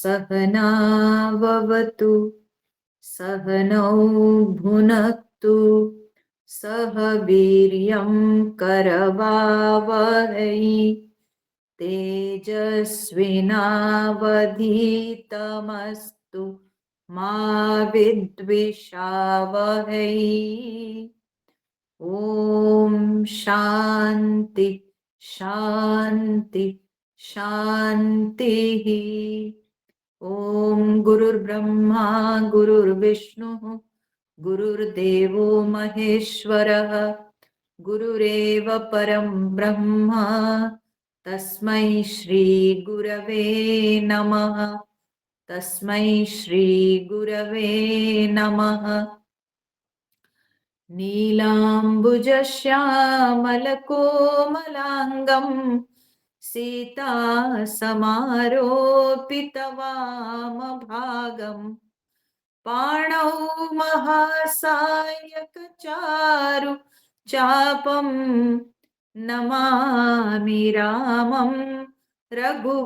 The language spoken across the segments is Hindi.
सहनाववतु सहनौ भुनक्तु सह वीर्यं करवावहै तेजस्विनावधीतमस्तु मा विद्विषावहै। ॐ शान्ति शान्ति शान्तिः। ॐ गुरुर्ब्रह्मा गुरुर्विष्णुः गुरुर्देवो महेश्वरः गुरुरेव परं ब्रह्म तस्मै श्री गुरवे नमः तस्मै श्री गुरवे नमः। नीलाम्बुजश्यामलकोमलाङ्गं सीतासमारोपितवामभागं पाणौ महासायकचारु चापं नमामि रामं रघुवंशनाथं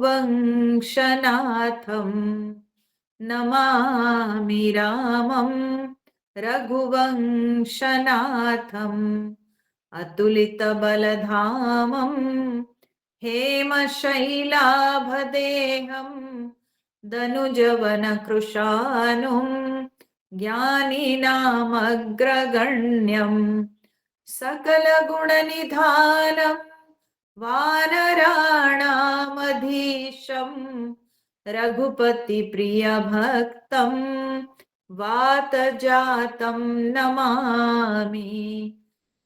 नमामि रामं रघुवंशनाथम् अतुलितबलधामं हेमशैलाभदेहं दनुजवनकृशानुं ज्ञानिनामग्रगण्यं सकलगुणनिधानं वानराणामधीशं रघुपतिप्रियभक्तं वातजातं नमामि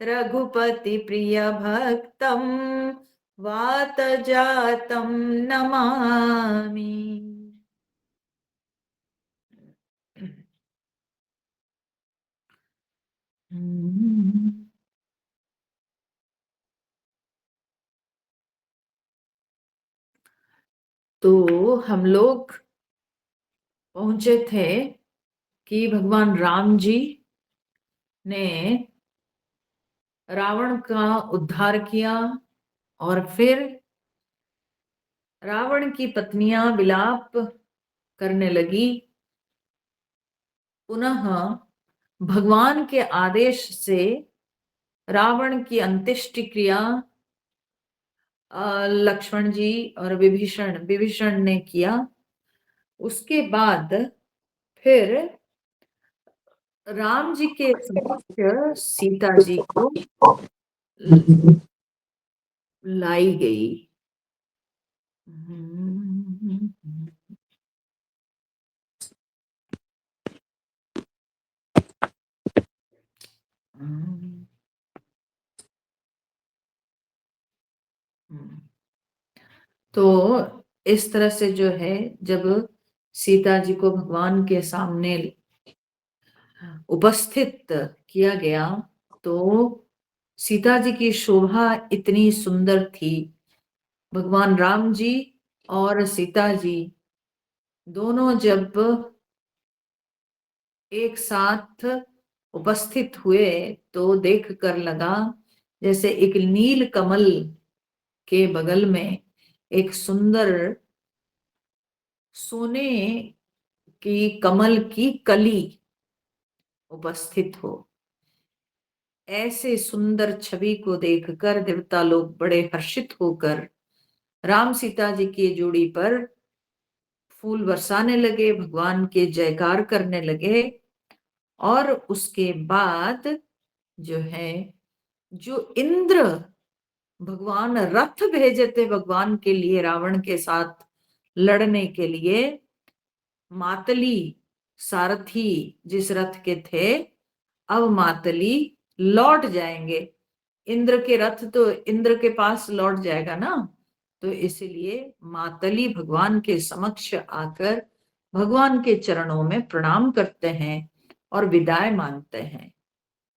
रघुपतिप्रियभक्तं वातजातं नमामि। तो हम लोग पहुंचे थे कि भगवान राम जी ने रावण का उद्धार किया और फिर रावण की पत्नियां विलाप करने लगी। पुनः भगवान के आदेश से रावण की अंत्येष्टि क्रिया लक्ष्मण जी और विभीषण ने किया। उसके बाद फिर राम जी के समक्ष सीता जी को लाई गई। तो इस तरह से जो है, जब सीता जी को भगवान के सामने उपस्थित किया गया तो सीता जी की शोभा इतनी सुंदर थी। भगवान राम जी और सीता जी दोनों जब एक साथ उपस्थित हुए तो देख कर लगा जैसे एक नील कमल के बगल में एक सुंदर सोने की कमल की कली उपस्थित हो। ऐसे सुंदर छवि को देखकर देवता लोग बड़े हर्षित होकर राम सीता जी की जोड़ी पर फूल बरसाने लगे, भगवान के जयकार करने लगे। और उसके बाद जो है, जो इंद्र भगवान रथ भेजे थे भगवान के लिए रावण के साथ लड़ने के लिए, मातली सारथी जिस रथ के थे, अब मातली लौट जाएंगे। इंद्र के रथ तो इंद्र के पास लौट जाएगा ना, तो इसलिए मातली भगवान के समक्ष आकर भगवान के चरणों में प्रणाम करते हैं और विदाई मांगते हैं।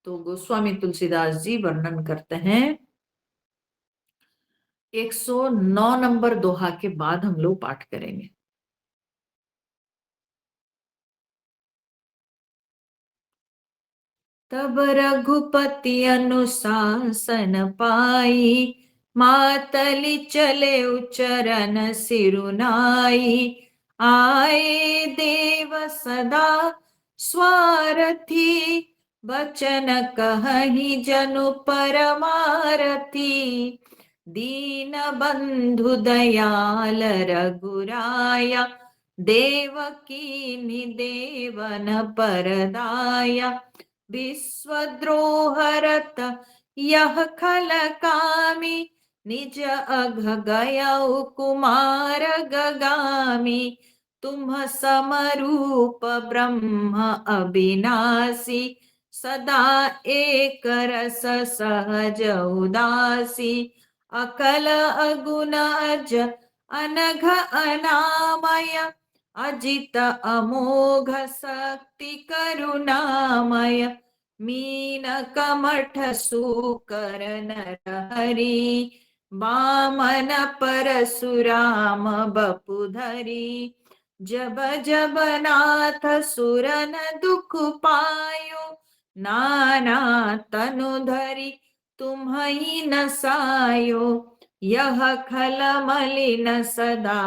तो गोस्वामी तुलसीदास जी वर्णन करते हैं 109 नंबर दोहा के बाद हम लोग पाठ करेंगे। तब रघुपति अनुशासन पाई, मातली चले उचरन सिरुनाई। आए देव सदा स्वारथी, बचन कहि जनु परमारथी। दीन बंधु दयाल रघुराया, देवकी निदेवन परदाया। विश्वद्रोहरत यह खल कामी, निज अघ गयउ कुमार गगामी। तुम समरूप ब्रह्म अविनाशी, सदा एक रस सहज उदासी। अकल अगुण अज अनघ अनामय, अजित अमोघ शक्ति करुणामय। मीन कमठ सूकर नरहरि, वामन परशुराम बपुधरी। जब जब नाथ सुरन दुख पायो, नाना तनु धरि तुम्हि नसायो। यह खल मलिन सदा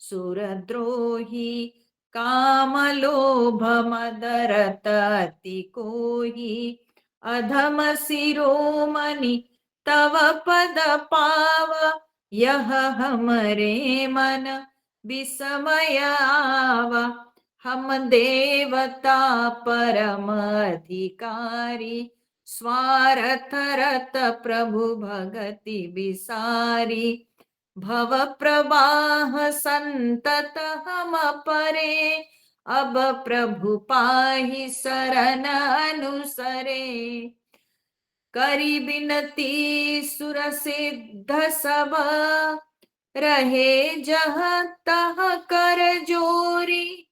सुरद्रोही, काम लोभ मदरत अति कोही। अधम शिरोमणि तव पद पाव, यह हमरे मन विस्मय आवा। हम देवता परम अधिकारी, स्वार्थ रत प्रभु भगति विसारी। भव प्रवाह संतत हम परे, अब प्रभु पाहि शरण अनुसरे। करी बिनती सुर सिद्ध सब, रहे जहाँ तहाँ कर जोरी।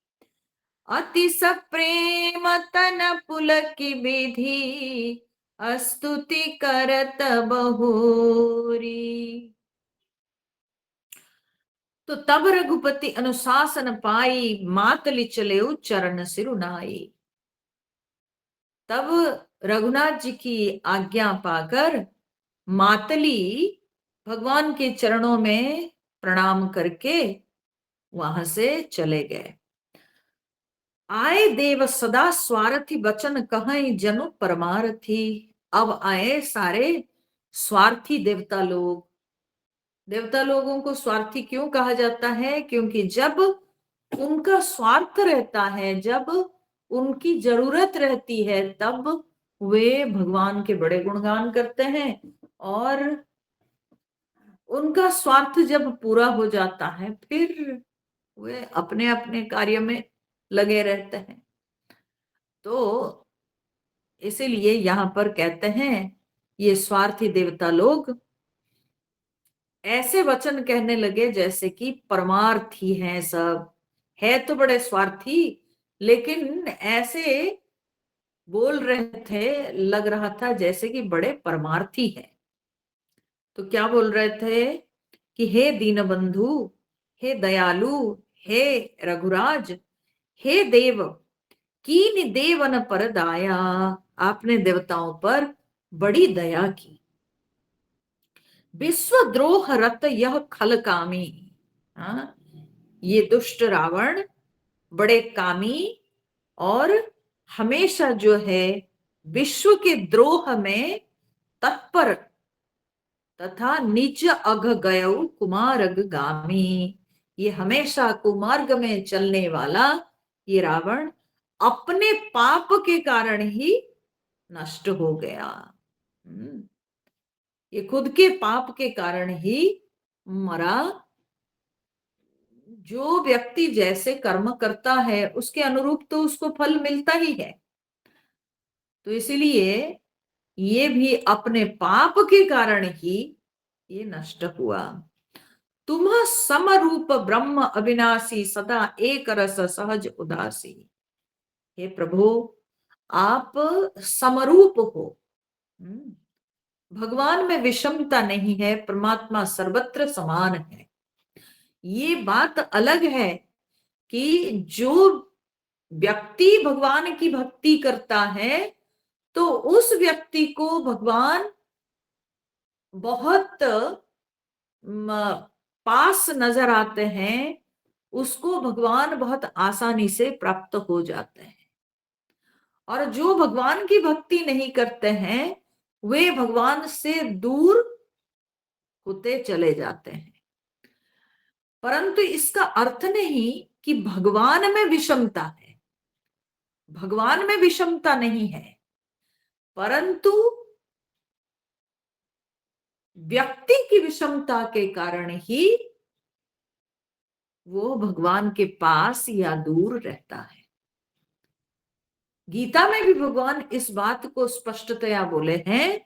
अति सप्रेम तन पुलकी विधि, स्तुति करत बहुरी। तो तब रघुपति अनुशासन पाई, मातलि चले चरण सिरुनाई। तब रघुनाथ जी की आज्ञा पाकर मातली भगवान के चरणों में प्रणाम करके वहां से चले गए। आए देव सदा स्वार्थी, बचन कहीं जनु परमारथी। अब आए सारे स्वार्थी देवता लोग। देवता लोगों को स्वार्थी क्यों कहा जाता है? क्योंकि जब उनका स्वार्थ रहता है, जब उनकी जरूरत रहती है, तब वे भगवान के बड़े गुणगान करते हैं। और उनका स्वार्थ जब पूरा हो जाता है, फिर वे अपने अपने कार्य में लगे रहते हैं। तो इसीलिए यहां पर कहते हैं, ये स्वार्थी देवता लोग ऐसे वचन कहने लगे जैसे कि परमार्थी हैं सब। है तो बड़े स्वार्थी, लेकिन ऐसे बोल रहे थे, लग रहा था जैसे कि बड़े परमार्थी हैं। तो क्या बोल रहे थे कि हे दीनबंधु, हे दयालु, हे रघुराज, हे देव, कीन देवन पर दाया। आपने देवताओं पर बड़ी दया की। विश्वद्रोह रत यह खल कामी। हाँ, ये दुष्ट रावण बड़े कामी और हमेशा जो है विश्व के द्रोह में तत्पर, तथा निज अघ गयउ कुमारग गामी। ये हमेशा कुमार्ग में चलने वाला ये रावण अपने पाप के कारण ही नष्ट हो गया। ये खुद के पाप के कारण ही मरा। जो व्यक्ति जैसे कर्म करता है उसके अनुरूप तो उसको फल मिलता ही है। तो इसीलिए ये भी अपने पाप के कारण ही ये नष्ट हुआ। तुम समरूप ब्रह्म अविनाशी, सदा एक रस सहज उदासी। हे प्रभु, आप समरूप हो। भगवान में विषमता नहीं है, परमात्मा सर्वत्र समान है। ये बात अलग है कि जो व्यक्ति भगवान की भक्ति करता है तो उस व्यक्ति को भगवान बहुत पास नजर आते हैं, उसको भगवान बहुत आसानी से प्राप्त हो जाते हैं। और जो भगवान की भक्ति नहीं करते हैं वे भगवान से दूर होते चले जाते हैं। परंतु इसका अर्थ नहीं कि भगवान में विषमता है, भगवान में विषमता नहीं है, परंतु व्यक्ति की विषमता के कारण ही वो भगवान के पास या दूर रहता है। गीता में भी भगवान इस बात को स्पष्टतया बोले हैं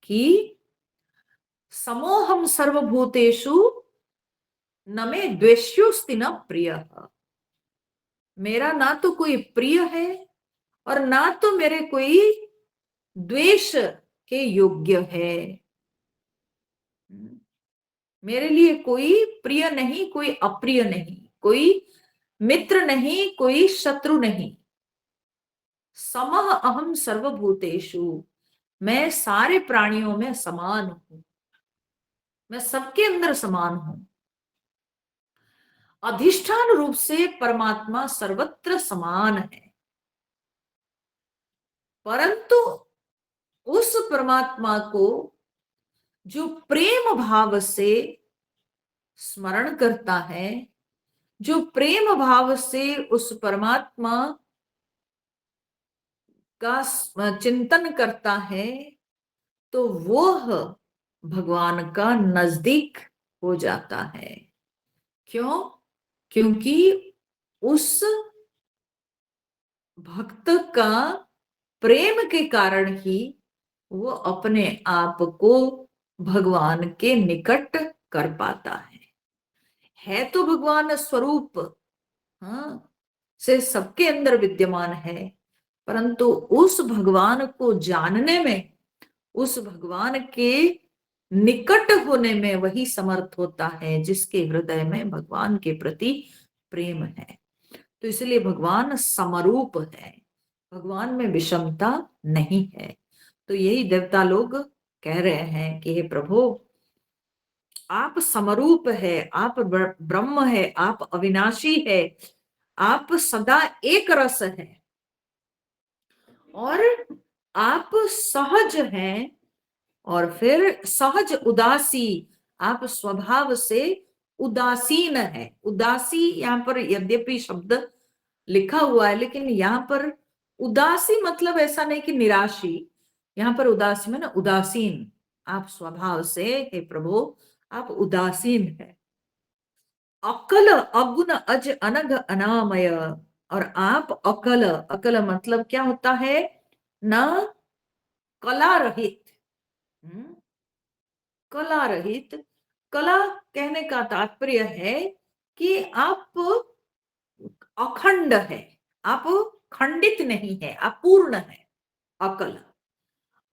कि समोहम सर्वभूतेषु न मे द्वेष्योस्ति न प्रिय। मेरा ना तो कोई प्रिय है और ना तो मेरे कोई द्वेष के योग्य है। मेरे लिए कोई प्रिय नहीं, कोई अप्रिय नहीं, कोई मित्र नहीं, कोई शत्रु नहीं। समः अहम सर्वभूतेषु, मैं सारे प्राणियों में समान हूं, मैं सबके अंदर समान हूं। अधिष्ठान रूप से परमात्मा सर्वत्र समान है, परंतु उस परमात्मा को जो प्रेम भाव से स्मरण करता है, जो प्रेम भाव से उस परमात्मा का चिंतन करता है, तो वह भगवान का नजदीक हो जाता है। क्यों? क्योंकि उस भक्त का प्रेम के कारण ही वो अपने आप को भगवान के निकट कर पाता है तो भगवान स्वरूप हाँ से सबके अंदर विद्यमान है, परंतु उस भगवान को जानने में, उस भगवान के निकट होने में वही समर्थ होता है जिसके हृदय में भगवान के प्रति प्रेम है। तो इसलिए भगवान समरूप है, भगवान में विषमता नहीं है। तो यही देवता लोग कह रहे हैं कि हे प्रभु, आप समरूप है, आप ब्रह्म है, आप अविनाशी है, आप सदा एक रस है और आप सहज हैं और फिर सहज उदासी, आप स्वभाव से उदासीन है। उदासी यहाँ पर यद्यपि शब्द लिखा हुआ है, लेकिन यहाँ पर उदासी मतलब ऐसा नहीं कि निराशी, यहाँ पर उदासी में ना उदासीन, आप स्वभाव से हे प्रभु आप उदासीन है। अकल अगुण अज अनघ अनामय, और आप अकल, अकल मतलब क्या होता है न कला रहित, कला रहित। कला कहने का तात्पर्य है कि आप अखंड है, आप खंडित नहीं है, आप पूर्ण है। अकल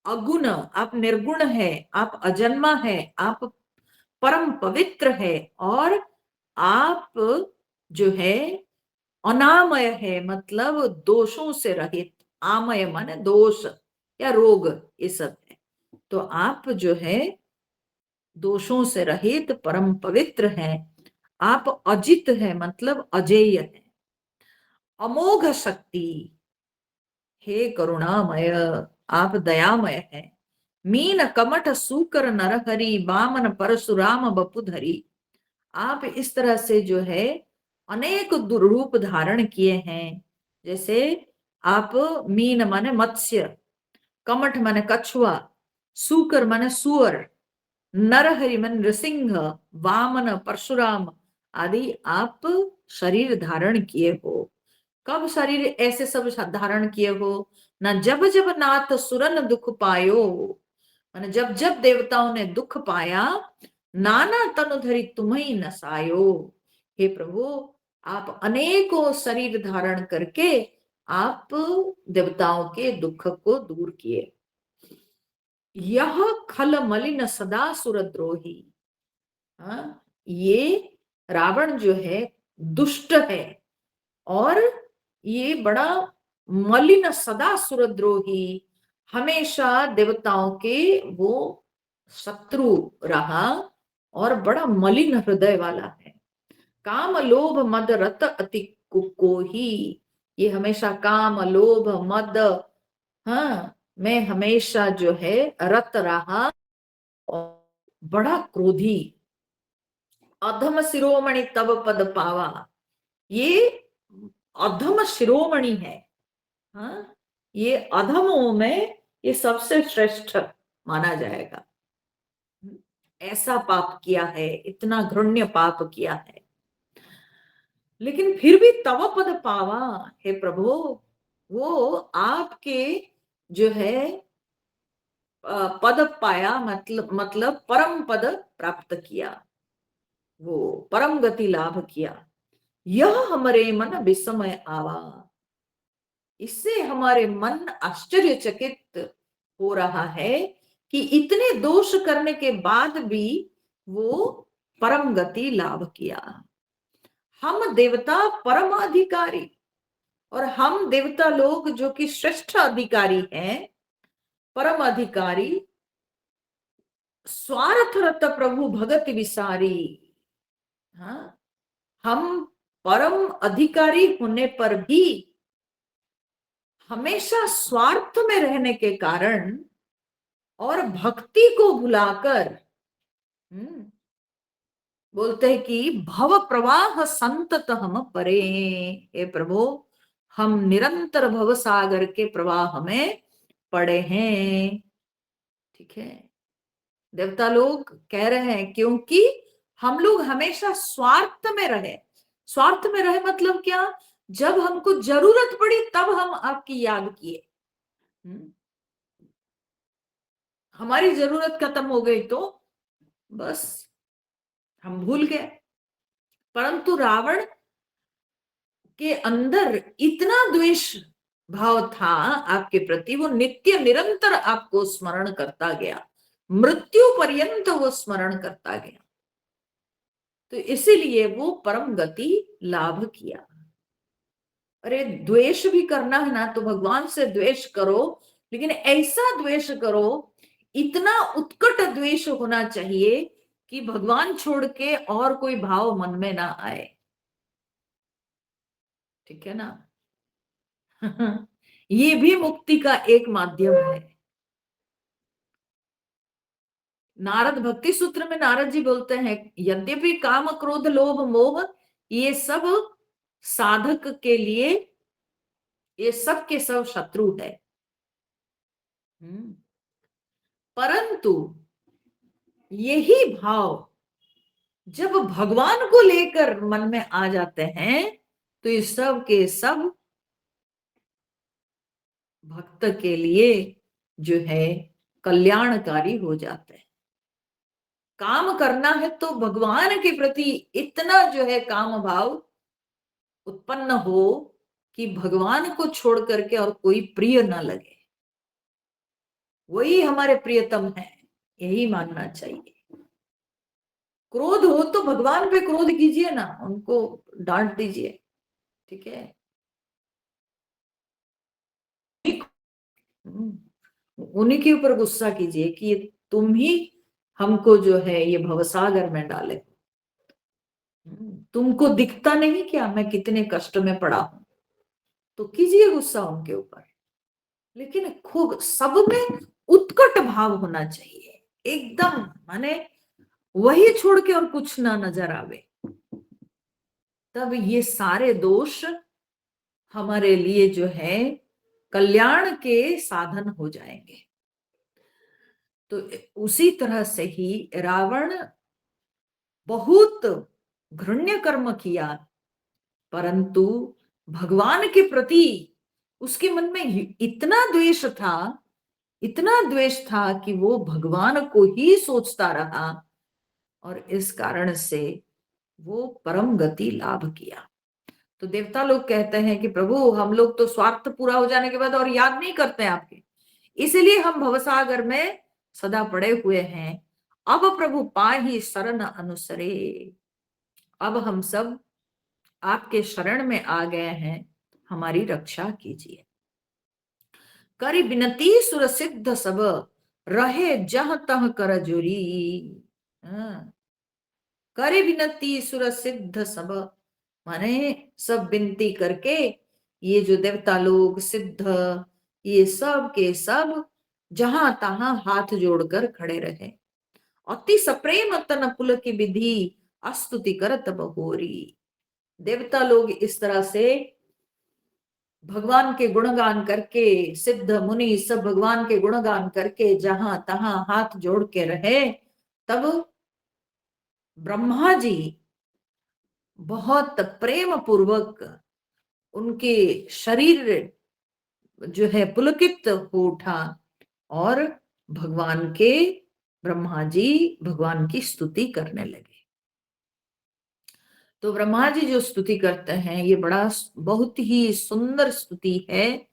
अगुण, आप निर्गुण है, आप अजन्मा है, आप परम पवित्र है, और आप जो है अनामय है, मतलब दोषों से रहित। आमय माने दोष या रोग, ये सब है। तो आप जो है दोषों से रहित परम पवित्र है। आप अजित है मतलब अजेय है। अमोघ शक्ति, हे करुणामय, आप दयामय है। मीन कमठ सूकर नरहरि, बामन परशुराम बपुधरी। आप इस तरह से जो है अनेक रूप धारण किए हैं। जैसे आप मीन माने मत्स्य, कमठ माने कछुआ, सूकर माने सुअर, नरहरि माने नृसिंह, वामन परशुराम आदि आप शरीर धारण किए हो। कब शरीर ऐसे सब धारण किए हो? न जब जब नाथ सुरन दुख पायो, माने जब जब देवताओं ने दुख पाया, नाना तनु धरि तुम्हें नसायो। हे प्रभु, आप अनेकों शरीर धारण करके आप देवताओं के दुख को दूर किए। यह खल मलिन सदा सुरद्रोही, ये रावण जो है दुष्ट है और ये बड़ा मलिन, सदा सुरद्रोही, हमेशा देवताओं के वो शत्रु रहा और बड़ा मलिन हृदय वाला है। काम लोभ मद रत अति कुकोही, ये हमेशा काम लोभ मद, हाँ, मैं हमेशा जो है रत रहा और बड़ा क्रोधी। अधम शिरोमणि तब पद पावा, ये अधम शिरोमणि है, हाँ, ये अधमों में ये सबसे श्रेष्ठ माना जाएगा। ऐसा पाप किया है, इतना घृण्य पाप किया है, लेकिन फिर भी तव पद पावा, हे प्रभु, वो आपके जो है पद पाया, मतलब परम पद प्राप्त किया, वो परम गति लाभ किया। यह हमारे मन विस्मय आवा, इससे हमारे मन आश्चर्यचकित हो रहा है कि इतने दोष करने के बाद भी वो परम गति लाभ किया। हम देवता परम अधिकारी, और हम देवता लोग जो कि श्रेष्ठ अधिकारी हैं, परम अधिकारी, स्वार्थ रत प्रभु भगत विसारी, हाँ, हम परम अधिकारी होने पर भी हमेशा स्वार्थ में रहने के कारण और भक्ति को भुलाकर, बोलते हैं कि भव प्रवाह संतत हम परे, हे प्रभु, हम निरंतर भव सागर के प्रवाह में पड़े हैं। ठीक है, देवता लोग कह रहे हैं क्योंकि हम लोग हमेशा स्वार्थ में रहे। स्वार्थ में रहे मतलब क्या? जब हमको जरूरत पड़ी तब हम आपकी याद किए, हमारी जरूरत खत्म हो गई तो बस हम भूल गए। परंतु रावण के अंदर इतना द्वेष भाव था आपके प्रति, वो नित्य निरंतर आपको स्मरण करता गया, मृत्यु पर्यंत वो स्मरण करता गया, तो इसीलिए वो परम गति लाभ किया। अरे द्वेष भी करना है ना तो भगवान से द्वेष करो, लेकिन ऐसा द्वेष करो, इतना उत्कट द्वेष होना चाहिए कि भगवान छोड़ के और कोई भाव मन में ना आए। ठीक है ना? ये भी मुक्ति का एक माध्यम है। नारद भक्ति सूत्र में नारद जी बोलते हैं, यद्यपि काम क्रोध लोभ मोह ये सब साधक के लिए, ये सब के सब शत्रु है, परंतु यही भाव जब भगवान को लेकर मन में आ जाते हैं तो ये सब के सब भक्त के लिए जो है कल्याणकारी हो जाते हैं। काम करना है तो भगवान के प्रति इतना जो है काम भाव उत्पन्न हो कि भगवान को छोड़ करके और कोई प्रिय ना लगे, वही हमारे प्रियतम है, यही मानना चाहिए। क्रोध हो तो भगवान पे क्रोध कीजिए ना, उनको डांट दीजिए, ठीक है, उन्हीं के ऊपर गुस्सा कीजिए कि ये तुम ही हमको जो है ये भवसागर में डाले, तुमको दिखता नहीं क्या मैं कितने कष्ट में पड़ा हूं, तो कीजिए गुस्सा उनके ऊपर, लेकिन खूब सब में उत्कट भाव होना चाहिए, एकदम माने वही छोड़ के और कुछ ना नजर आवे, तब ये सारे दोष हमारे लिए जो है कल्याण के साधन हो जाएंगे। तो उसी तरह से ही रावण बहुत घृण्य कर्म किया, परंतु भगवान के प्रति उसके मन में इतना द्वेष था, इतना द्वेष था कि वो भगवान को ही सोचता रहा, और इस कारण से वो परम गति लाभ किया। तो देवता लोग कहते हैं कि प्रभु हम लोग तो स्वार्थ पूरा हो जाने के बाद और याद नहीं करते हैं आपके, इसलिए हम भवसागर में सदा पड़े हुए हैं। अब प्रभु पाहि शरण अनुसरे, अब हम सब आपके शरण में आ गए हैं, हमारी रक्षा कीजिए। करी बिनती सुर सिद्ध सब, रहे जह तह कर जोरी, करे विनती सुर सिद्ध सब, माने सब विनती करके ये जो देवता लोग सिद्ध ये सब के सब जहां तहां हाथ जोड़कर खड़े रहे। अति सप्रेम तन पुल की विधि अस्तुति करत बहोरी। देवता लोग इस तरह से भगवान के गुणगान करके, सिद्ध मुनि सब भगवान के गुणगान करके जहां तहां हाथ जोड़ के रहे, तब ब्रह्मा जी बहुत प्रेम पूर्वक उनके शरीर जो है पुलकित हो उठा और भगवान के ब्रह्मा जी भगवान की स्तुति करने लगे। तो ब्रह्मा जी जो स्तुति करते हैं ये बहुत ही सुंदर स्तुति है,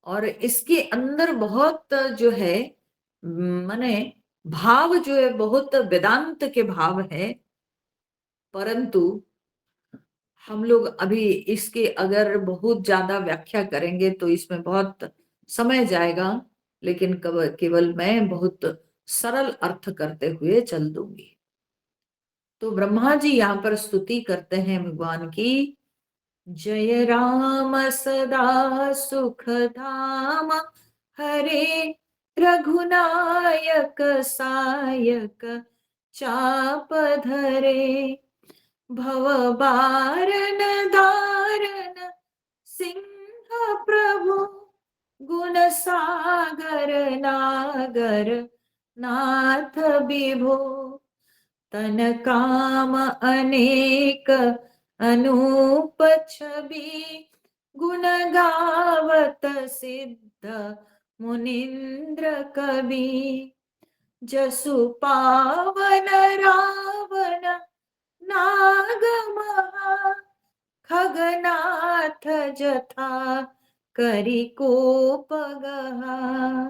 और इसके अंदर बहुत जो है माने भाव जो है बहुत वेदांत के भाव है, परंतु हम लोग अभी इसके अगर बहुत ज्यादा व्याख्या करेंगे तो इसमें बहुत समय जाएगा, लेकिन केवल मैं बहुत सरल अर्थ करते हुए चल दूंगी। तो ब्रह्मा जी यहाँ पर स्तुति करते हैं भगवान की। जय राम सदा सुख धाम, हरे रघुनायक सायक चाप धरे, भव बारन दारन सिंह प्रभु, गुण सागर नागर नाथ विभो, तन काम अनेक अनूप छवि, गुण गावत सिद्ध मुनीन्द्र कवि, जसु पावन रावण नाग महा, खगनाथ जथा करि कोप गहा।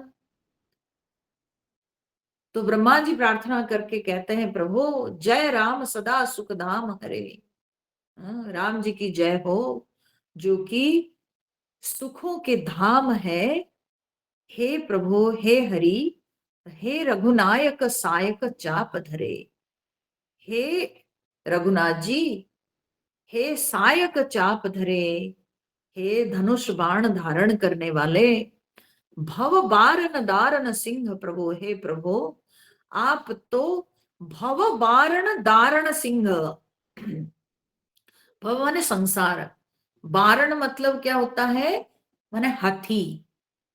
तो ब्रह्मा जी प्रार्थना करके कहते हैं, प्रभु जय राम सदा सुख धाम हरे। राम जी की जय हो जो कि सुखों के धाम है। हे प्रभु हे हरि, हे रघुनायक सायक चाप धरे। हे रघुनाथ जी, हे सायक चाप धरे, हे धनुष बाण धारण करने वाले, भव बारन दारन सिंह प्रभु, हे प्रभु आप तो भव बारण दारण सिंह। भव माने संसार, बारण मतलब क्या होता है, माने हाथी।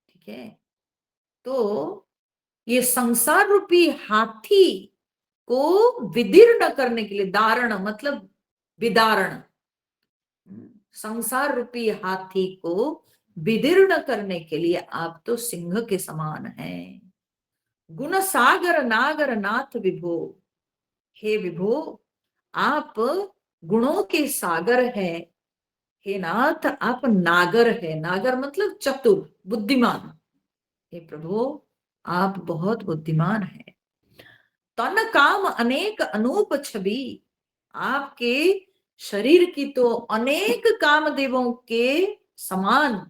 ठीक है, तो ये संसार रूपी हाथी को विदीर्ण करने के लिए, दारण मतलब विदारण, संसार रूपी हाथी को विदीर्ण करने के लिए आप तो सिंह के समान हैं। गुण सागर नागर नाथ विभो, हे विभो आप गुणों के सागर है। हे नाथ आप नागर है, नागर मतलब चतुर बुद्धिमान। हे प्रभु आप बहुत बुद्धिमान है। तन काम अनेक अनूप छवि, आपके शरीर की तो अनेक कामदेवों के समान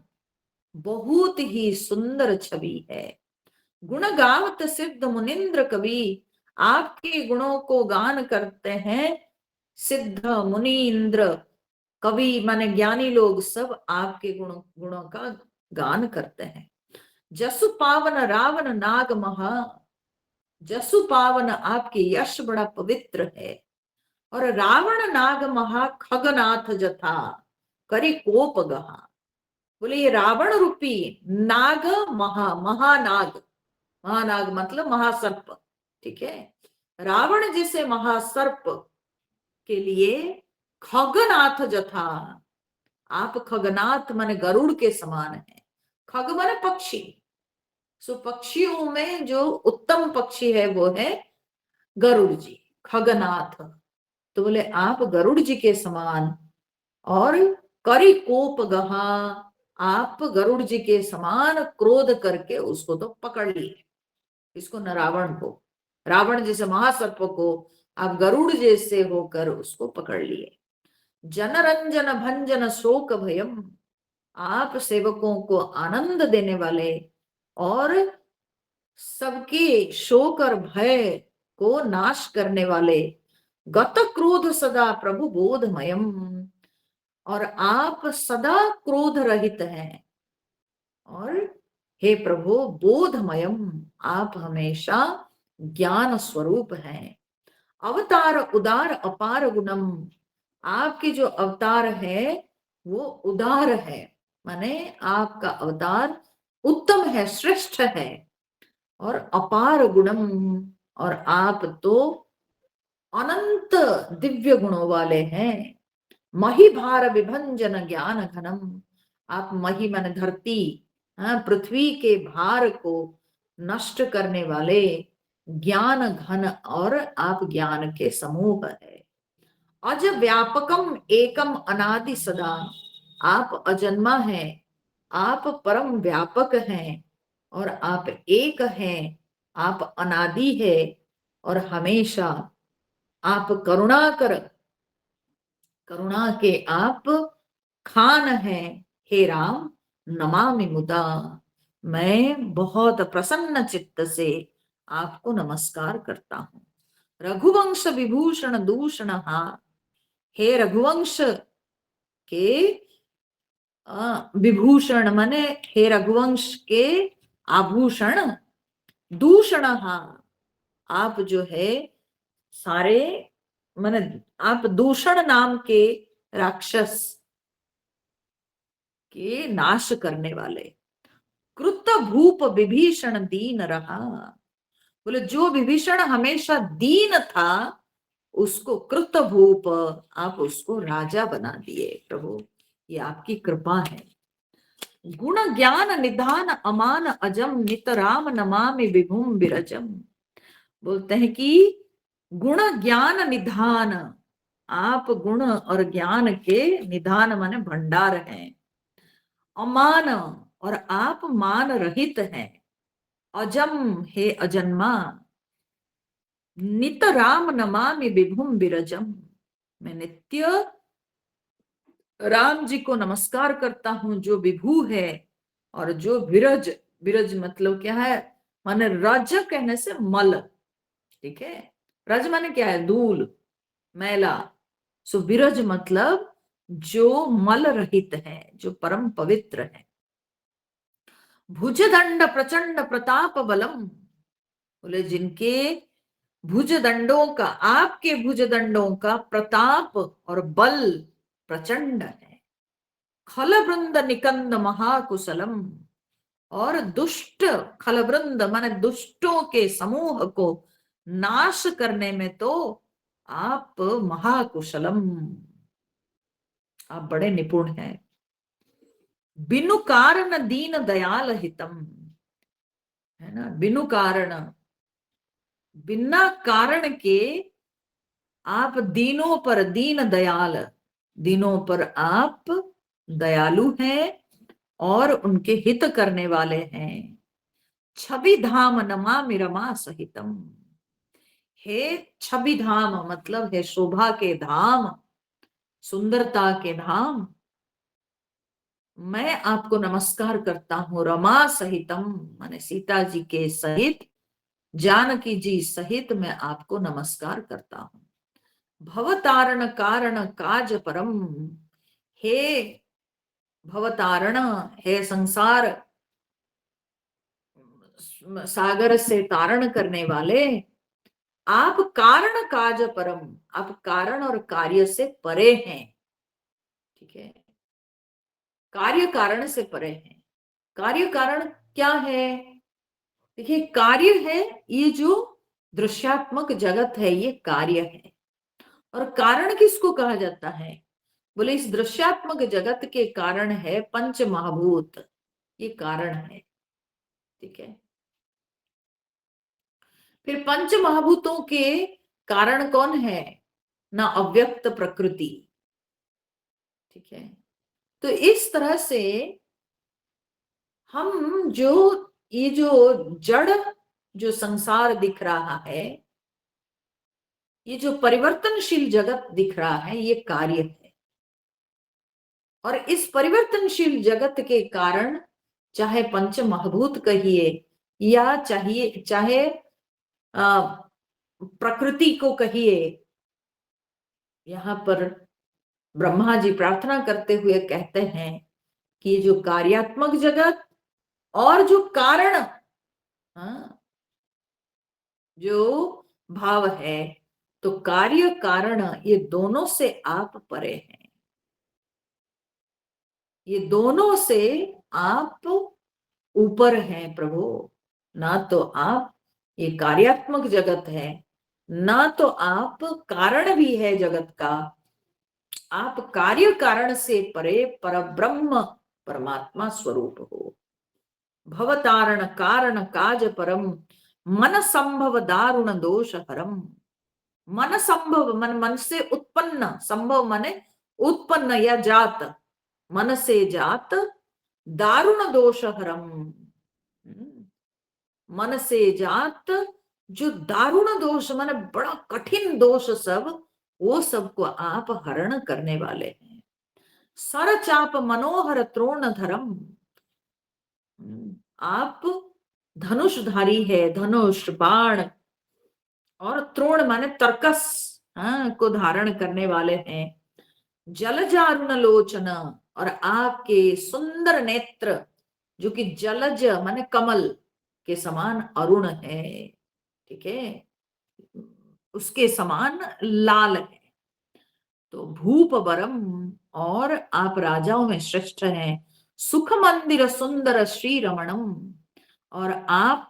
बहुत ही सुंदर छवि है। गुण गावत सिद्ध मुनिन्द्र कवि, आपके गुणों को गान करते हैं सिद्ध मुनि इंद्र कवि, माने ज्ञानी लोग सब आपके गुणों का गान करते हैं। जसु पावन रावण नाग महा, जसु पावन आपके यश बड़ा पवित्र है। और रावण नाग महा खगनाथ जथा करी कोप गहा, बोले ये रावण रूपी नाग महानाग, महानाग मतलब महासर्प। ठीक है, रावण जैसे महासर्प के लिए खगनाथ जथा, आप खगनाथ माने गरुड़ के समान है। खग माने पक्षी, सो पक्षियों में जो उत्तम पक्षी है वो है गरुड़ जी, खगनाथ। तो बोले आप गरुड़ जी के समान, और करी कोप गहा, आप गरुड़ जी के समान क्रोध करके उसको तो पकड़ लिए, इसको न रावण को, रावण जैसे महासर्प को आप गरुड़ जैसे होकर उसको पकड़ लिए। जनरंजन भंजन शोक भयम, आप सेवकों को आनंद देने वाले और सबके शोक और भय को नाश करने वाले, गत क्रोध सदा प्रभु बोधमयम, और आप सदा क्रोध रहित हैं। और हे प्रभु बोधमयम, आप हमेशा ज्ञान स्वरूप हैं। अवतार उदार अपार गुणम, आपके जो अवतार है वो उदार है, माने आपका अवतार उत्तम है, श्रेष्ठ है। और अपार गुणम, और आप तो अनंत दिव्य गुणों वाले हैं। मही भार विभंजन ज्ञान घनम, आप मही मन धरती, पृथ्वी के भार को नष्ट करने वाले ज्ञान घन, और आप ज्ञान के समूह है। अज व्यापकम एकम अनादि सदा, आप अजन्मा हैं, आप परम व्यापक हैं, और आप एक हैं, आप अनादि है, और हमेशा आप करुणा कर, करुणा के आप खान हैं। हे राम नमामि मुदा, मैं बहुत प्रसन्न चित्त से आपको नमस्कार करता हूं। रघुवंश विभूषण दूषण हा, हे रघुवंश के विभूषण माने हे रघुवंश के आभूषण, दूषण हा, आप जो है सारे माने आप दूषण नाम के राक्षस के नाश करने वाले। कृत भूप विभीषण दीन रहा, बोले जो विभीषण हमेशा दीन था उसको कृत भूप, आप उसको राजा बना दिए प्रभु, ये आपकी कृपा है। गुण ज्ञान निधान अमान अजम, नित राम नमामि विभुम विरजम, बोलते हैं कि गुण ज्ञान निधान, आप गुण और ज्ञान के निधान माने भंडार हैं। अमान, और आप मान रहित हैं। अजम, हे अजन्मा। नित राम नमामि विभुम विरजम, मैं नित्य राम जी को नमस्कार करता हूं जो विभू है, और जो विरज, विरज मतलब क्या है, माने रज कहने से मल, ठीक है। रज माने क्या है, धूल मैला। सो विरज मतलब जो मल रहित है, जो परम पवित्र है। भुजदंड प्रचंड प्रताप बलम, बोले जिनके भुजदंडों का, आपके भुजदंडों का प्रताप और बल प्रचंड है। खल वृंद निकंद महाकुशलम, और दुष्ट, खल वृंद माने दुष्टों के समूह को नाश करने में तो आप महाकुशलम, आप बड़े निपुण हैं। बिनु कारण दीन दयाल हितम, है ना, बिनु कारण, बिना कारण के आप दीनों पर दीन दयाल, दीनों पर आप दयालु हैं और उनके हित करने वाले हैं। छवि धाम नमामि रमा सहितम, हे छवि धाम मतलब है शोभा के धाम, सुंदरता के धाम, मैं आपको नमस्कार करता हूं। रमा सहितम माने सीता जी के सहित, जानकी जी सहित मैं आपको नमस्कार करता हूं। भवतारण कारण काज परम, हे भवतारण, हे संसार सागर से तारण करने वाले, आप कारण काज परम, आप कारण और कार्य से परे हैं, ठीक है। कार्य कारण से परे हैं। कार्य कारण क्या है, देखिए कार्य है ये जो दृश्यात्मक जगत है, ये कार्य है। और कारण किसको कहा जाता है, बोले इस दृश्यात्मक जगत के कारण है पंच महाभूत, ये कारण है, ठीक है। फिर पंच महाभूतों के कारण कौन है ना, अव्यक्त प्रकृति, ठीक है। तो इस तरह से हम जो ये जो जड़ जो संसार दिख रहा है, ये जो परिवर्तनशील जगत दिख रहा है, ये कार्य है। और इस परिवर्तनशील जगत के कारण चाहे पंच महाभूत कहिए या चाहे प्रकृति को कहिए, यहाँ पर ब्रह्मा जी प्रार्थना करते हुए कहते हैं कि ये जो कार्यात्मक जगत और जो कारण, हाँ, जो भाव है, तो कार्य कारण ये दोनों से आप परे हैं, ये दोनों से आप ऊपर हैं प्रभु। ना तो आप ये कार्यात्मक जगत है, ना तो आप कारण भी है जगत का, आप कार्य कारण से परे परब्रह्म परमात्मा स्वरूप हो। भवतारण कारण काज परम, मन संभव दारुण दोष हरम। मन संभव, मन से उत्पन्न, संभव माने उत्पन्न या जात, मन से जात दारुण दोष हरम। मन से जात जो दारुण दोष माने बड़ा कठिन दोष सब, वो सबको आप हरण करने वाले हैं। सर चाप मनोहर त्रोण धरम, आप धनुषधारी है, धनुष बाण और त्रोण माने तरकस, हाँ, को धारण करने वाले हैं। जलजारुण लोचन, और आपके सुंदर नेत्र जो कि जलज माने कमल के समान अरुण है, ठीक है, उसके समान लाल है। तो भूप बरम, और आप राजाओं में श्रेष्ठ हैं। सुख मंदिर सुंदर श्री रमणम, और आप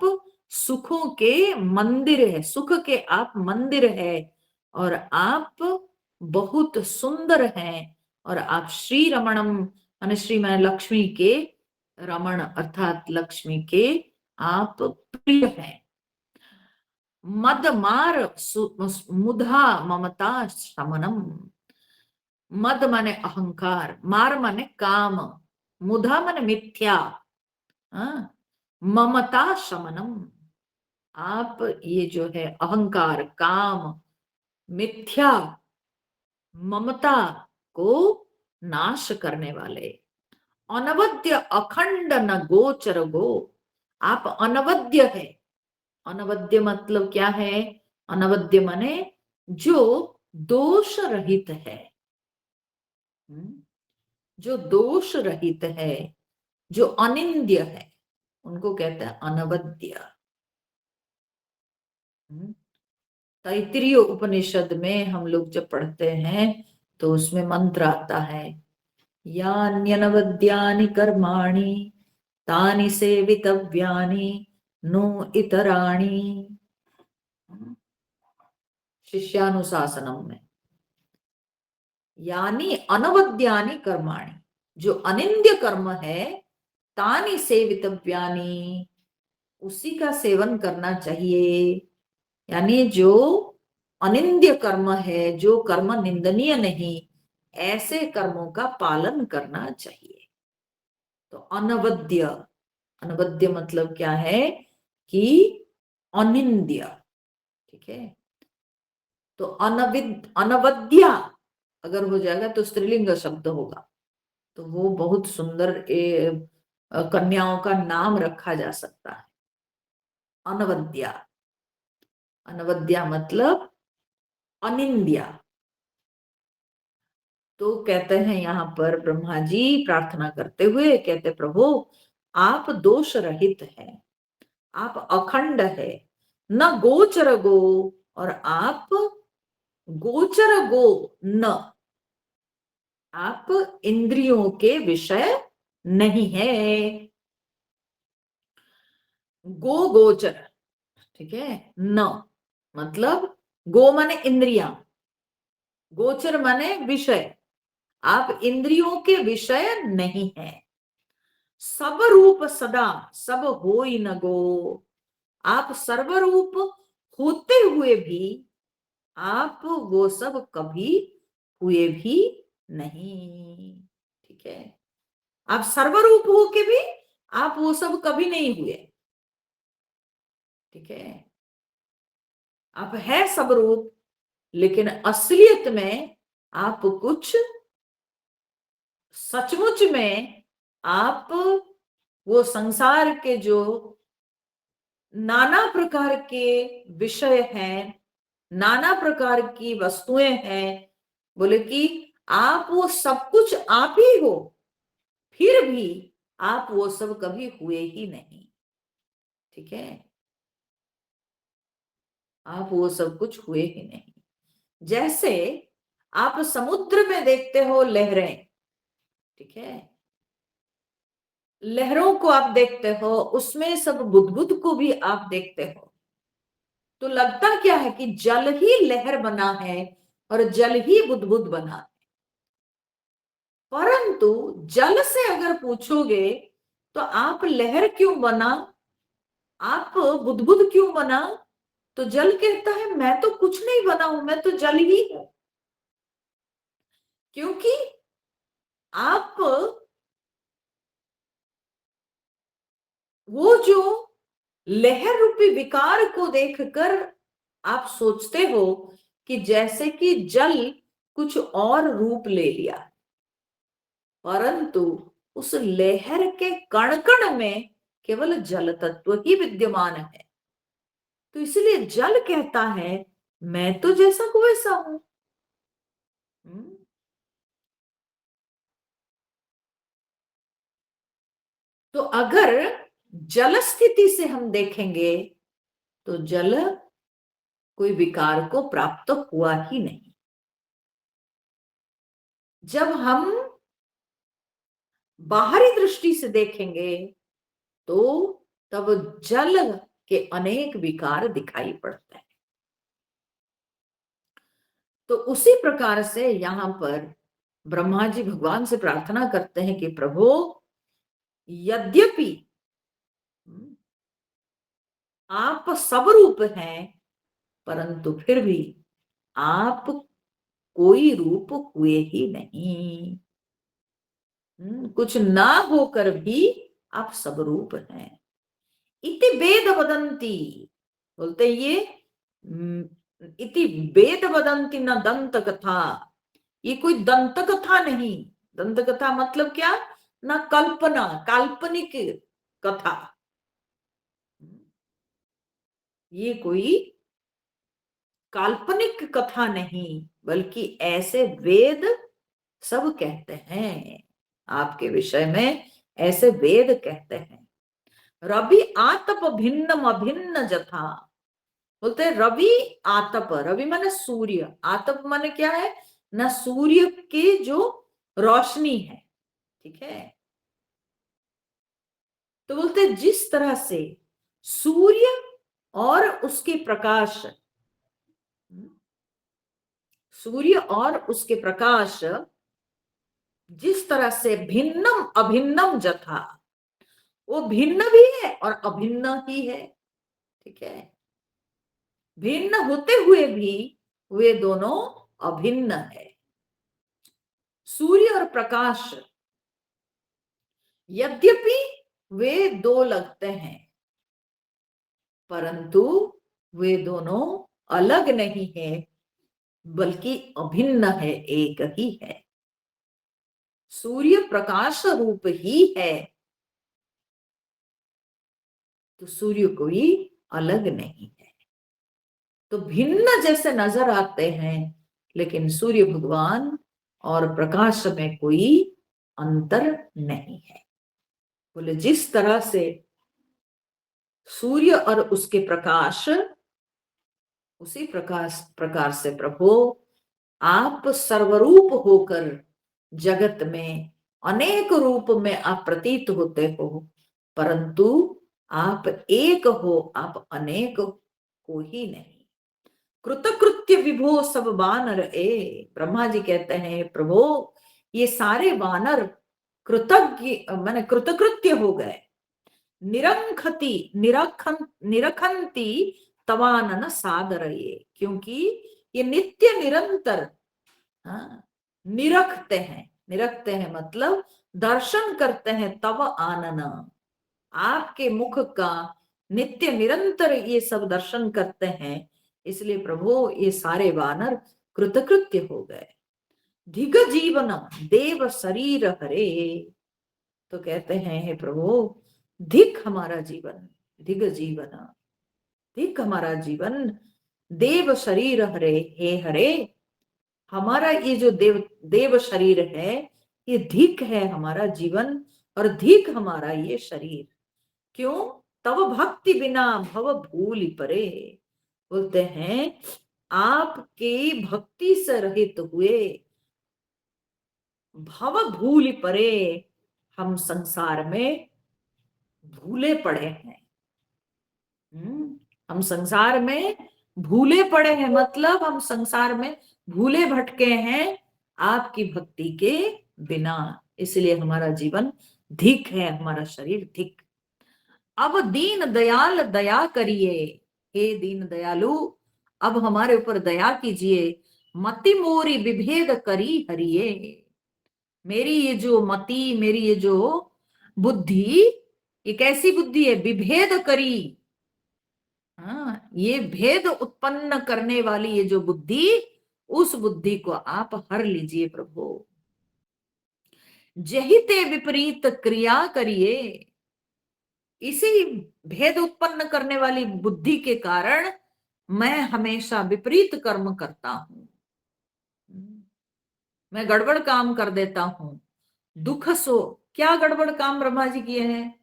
सुखों के मंदिर है, सुख के आप मंदिर है, और आप बहुत सुंदर हैं। और आप श्री रमणम माने श्री माने लक्ष्मी के, रमण अर्थात लक्ष्मी के आप प्रिय हैं। मद मार मुधा ममता शमनम, मद माने अहंकार, मार माने काम, मुधा माने मिथ्या, हाँ, ममता शमनम, आप ये जो है अहंकार, काम, मिथ्या, ममता को नाश करने वाले। अनवद्य अखंड न गोचर गो, आप अनवद्य है। अनवद्य मतलब क्या है? अनवद्य माने जो दोष रहित है, जो दोष रहित है, जो अनिंद्य है, उनको कहते हैं अनवद्य। तैत्तिरीय उपनिषद में हम लोग जब पढ़ते हैं तो उसमें मंत्र आता है, यान्यनवद्यानि कर्माणि तानि सेवितव्यानि नो इतराणि। शिष्यानुशासनम में, यानी अनवद्यानि कर्माणि, जो अनिंद्य कर्म है, तानि सेवितव्यानि, उसी का सेवन करना चाहिए। यानी जो अनिंद्य कर्म है, जो कर्म निंदनीय नहीं, ऐसे कर्मों का पालन करना चाहिए। तो अनवद्य, अनवद्य मतलब क्या है कि अनिंद्य, ठीक है। तो अनवद्या अगर हो जाएगा तो स्त्रीलिंग शब्द होगा, तो वो बहुत सुंदर कन्याओं का नाम रखा जा सकता है, अनवद्या। अनवद्या मतलब अनिंद्या। तो कहते हैं यहाँ पर ब्रह्मा जी प्रार्थना करते हुए कहते, प्रभु आप दोष रहित हैं, आप अखंड है, न गोचर गो, और आप गोचर गो न, आप इंद्रियों के विषय नहीं है। गो गोचर, ठीक है, न मतलब गो माने इंद्रिया, गोचर माने विषय, आप इंद्रियों के विषय नहीं है। सब रूप सदा सब होई न गो, आप सर्वरूप होते हुए भी आप वो सब कभी हुए भी नहीं, ठीक है। आप सर्वरूप हो के भी आप वो सब कभी नहीं हुए, ठीक है। आप है सब रूप, लेकिन असलियत में आप कुछ, सचमुच में आप वो संसार के जो नाना प्रकार के विषय हैं, नाना प्रकार की वस्तुएं हैं, बोले कि आप वो सब कुछ आप ही हो, फिर भी आप वो सब कभी हुए ही नहीं। ठीक है, आप वो सब कुछ हुए ही नहीं। जैसे आप समुद्र में देखते हो लहरें, ठीक है, लहरों को आप देखते हो, उसमें सब बुदबुद को भी आप देखते हो, तो लगता क्या है कि जल ही लहर बना है और जल ही बुदबुद बना है। परंतु जल से अगर पूछोगे तो आप लहर क्यों बना, आप बुदबुद क्यों बना, तो जल कहता है मैं तो कुछ नहीं बना हूं, मैं तो जल ही हूं। क्योंकि आप वो जो लहर रूपी विकार को देखकर आप सोचते हो कि जैसे कि जल कुछ और रूप ले लिया, परंतु उस लहर के कण कण में केवल जल तत्व ही विद्यमान है। तो इसलिए जल कहता है मैं तो जैसा को वैसा हूं। हम्म? तो अगर जल स्थिति से हम देखेंगे तो जल कोई विकार को प्राप्त हुआ ही नहीं। जब हम बाहरी दृष्टि से देखेंगे तो तब जल के अनेक विकार दिखाई पड़ते हैं। तो उसी प्रकार से यहां पर ब्रह्मा जी भगवान से प्रार्थना करते हैं कि प्रभु, यद्यपि आप सब रूप हैं, परंतु फिर भी आप कोई रूप हुए ही नहीं। कुछ ना होकर भी आप सब रूप हैं। इति वेद वदंती, बोलते ये इति वेद वदंती न दंत कथा, ये कोई दंत कथा नहीं। दंत कथा मतलब क्या, ना कल्पना, काल्पनिक कथा, ये कोई काल्पनिक कथा नहीं, बल्कि ऐसे वेद सब कहते हैं आपके विषय में, ऐसे वेद कहते हैं। रवि आतप भिन्नम अभिन्न जथा, बोलते हैं रवि आतप, रवि माने सूर्य, आतप माने क्या है ना, सूर्य की जो रोशनी है, ठीक है। तो बोलते हैं जिस तरह से सूर्य और उसके प्रकाश, सूर्य और उसके प्रकाश जिस तरह से भिन्नम अभिन्नम जथा, वो भिन्न भी है और अभिन्न ही है, ठीक है। भिन्न होते हुए भी वे दोनों अभिन्न है। सूर्य और प्रकाश यद्यपि वे दो लगते हैं, परंतु वे दोनों अलग नहीं है, बल्कि अभिन्न है, एक ही है। सूर्य प्रकाश रूप ही है, तो सूर्य कोई अलग नहीं है। तो भिन्न जैसे नजर आते हैं, लेकिन सूर्य भगवान और प्रकाश में कोई अंतर नहीं है। बोले जिस तरह से सूर्य और उसके प्रकाश, उसी प्रकार से प्रभु आप सर्वरूप होकर जगत में अनेक रूप में आप प्रतीत होते हो, परंतु आप एक हो, आप अनेक हो ही नहीं। कृतकृत्य विभो सब वानर ए, ब्रह्मा जी कहते हैं प्रभु ये सारे वानर कृतज्ञ माने कृतकृत्य हो गए, निरंखती निरखंती तवानन सादर, ये क्योंकि ये नित्य निरंतर, हाँ, निरखते हैं, निरखते हैं मतलब दर्शन करते हैं, तव आनन, आपके मुख का नित्य निरंतर ये सब दर्शन करते हैं। इसलिए प्रभु ये सारे वानर कृतकृत्य हो गए। धिग जीवन देव शरीर हरे, तो कहते हैं हे प्रभु धिक हमारा जीवन, धिग जीवन, धिक हमारा जीवन, देव शरीर हरे, हे हरे हमारा ये जो देव शरीर है, ये धिक है हमारा जीवन और धिक हमारा ये शरीर। क्यों? तव भक्ति बिना भव भूल परे। बोलते हैं आपकी भक्ति से रहित हुए भव भूल परे, हम संसार में भूले पड़े हैं। हम संसार में भूले पड़े हैं, मतलब हम संसार में भूले भटके हैं आपकी भक्ति के बिना, इसलिए हमारा जीवन धिक है, हमारा शरीर धिक। अब दीन दयाल दया करिए, हे दीन दयालु अब हमारे ऊपर दया कीजिए। मति मोरी विभेद करी हरिये, मेरी ये जो मति, मेरी ये जो बुद्धि, ये कैसी बुद्धि है? विभेद करी। हाँ, ये भेद उत्पन्न करने वाली ये जो बुद्धि, उस बुद्धि को आप हर लीजिए प्रभु। जहिते विपरीत क्रिया करिए, इसी भेद उत्पन्न करने वाली बुद्धि के कारण मैं हमेशा विपरीत कर्म करता हूं, मैं गड़बड़ काम कर देता हूं। दुख सो, क्या गड़बड़ काम ब्रह्मा जी किए हैं?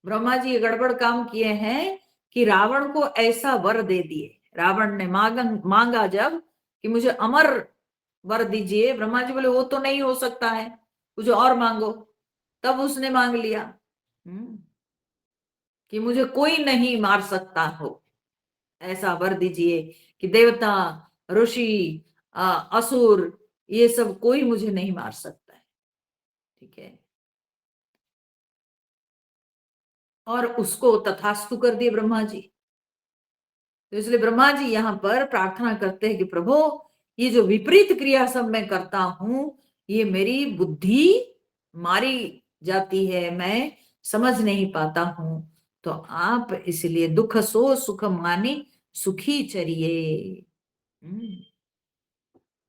ब्रह्मा जी ये गड़बड़ काम किए हैं कि रावण को ऐसा वर दे दिए। रावण ने मांगा जब कि मुझे अमर वर दीजिए, ब्रह्मा जी बोले वो तो नहीं हो सकता है, कुछ और मांगो। तब उसने मांग लिया कि मुझे कोई नहीं मार सकता हो, ऐसा वर दीजिए कि देवता, ऋषि, असुर, ये सब कोई मुझे नहीं मार सकता है। ठीक है, और उसको तथास्तु कर दिए ब्रह्मा जी। तो इसलिए ब्रह्मा जी यहाँ पर प्रार्थना करते हैं कि प्रभु ये जो विपरीत क्रिया सब मैं करता हूं, ये मेरी बुद्धि मारी जाती है, मैं समझ नहीं पाता हूं, तो आप इसलिए दुख सो सुख मानी सुखी चरिए।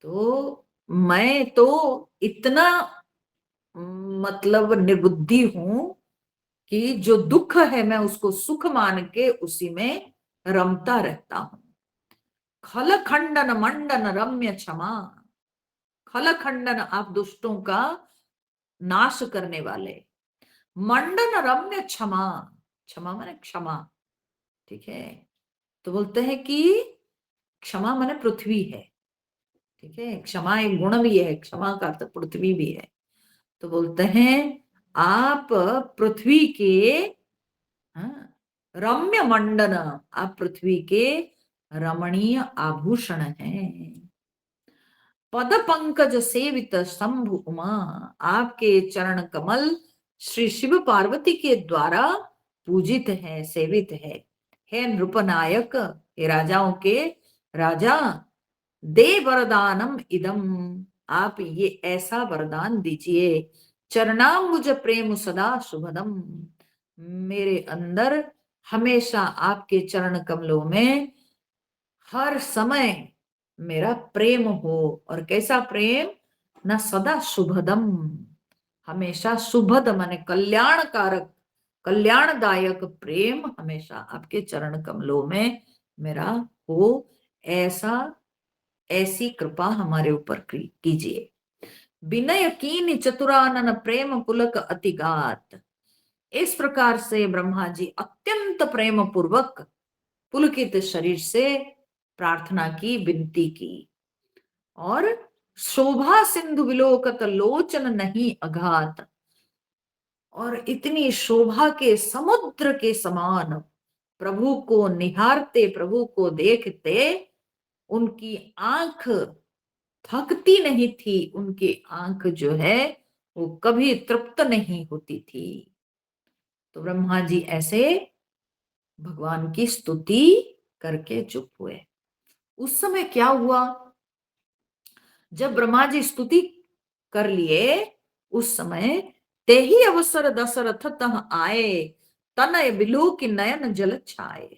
तो मैं तो इतना मतलब निर्बुद्धि हूं कि जो दुख है मैं उसको सुख मान के उसी में रमता रहता हूं। खल खंडन मंडन रम्य क्षमा, खल खंडन आप दुष्टों का नाश करने वाले, मंडन रम्य क्षमा, क्षमा माने क्षमा। ठीक है, तो बोलते हैं कि क्षमा माने पृथ्वी है। ठीक है, क्षमा एक गुण भी है, क्षमा का अर्थ पृथ्वी भी है। तो बोलते हैं आप पृथ्वी के, हाँ, रम्य मंडन, आप पृथ्वी के रमणीय आभूषण हैं। पद पंकज सेवित शंभु उमा, आपके चरण कमल श्री शिव पार्वती के द्वारा पूजित है, सेवित है। हे नृपनायक, ये राजाओं के राजा, दे वरदानम इदम, आप ये ऐसा वरदान दीजिए। चरणाम्बुज प्रेम सदा शुभदम, मेरे अंदर हमेशा आपके चरण कमलों में हर समय मेरा प्रेम हो। और कैसा प्रेम? न सदा शुभदम, हमेशा शुभद माने कल्याणकारक, कल्याणदायक प्रेम हमेशा आपके चरण कमलों में मेरा हो, ऐसा, ऐसी कृपा हमारे ऊपर कीजिए। विनय कीन चतुरानन प्रेम पुलक अतिगात, इस प्रकार से ब्रह्मा जी अत्यंत प्रेम पूर्वक पुलकित शरीर से प्रार्थना की, विनती की। और शोभा सिंधु विलोकत लोचन नहीं अघात, और इतनी शोभा के समुद्र के समान प्रभु को निहारते, प्रभु को देखते उनकी आंख थकती नहीं थी, उनकी आंख जो है वो कभी तृप्त नहीं होती थी। तो ब्रह्मा जी ऐसे भगवान की स्तुति करके चुप हुए। उस समय क्या हुआ? जब ब्रह्मा जी स्तुति कर लिए, उस समय ते ही अवसर दशरथ तह आए, तनय बिलो की नयन जल छाए।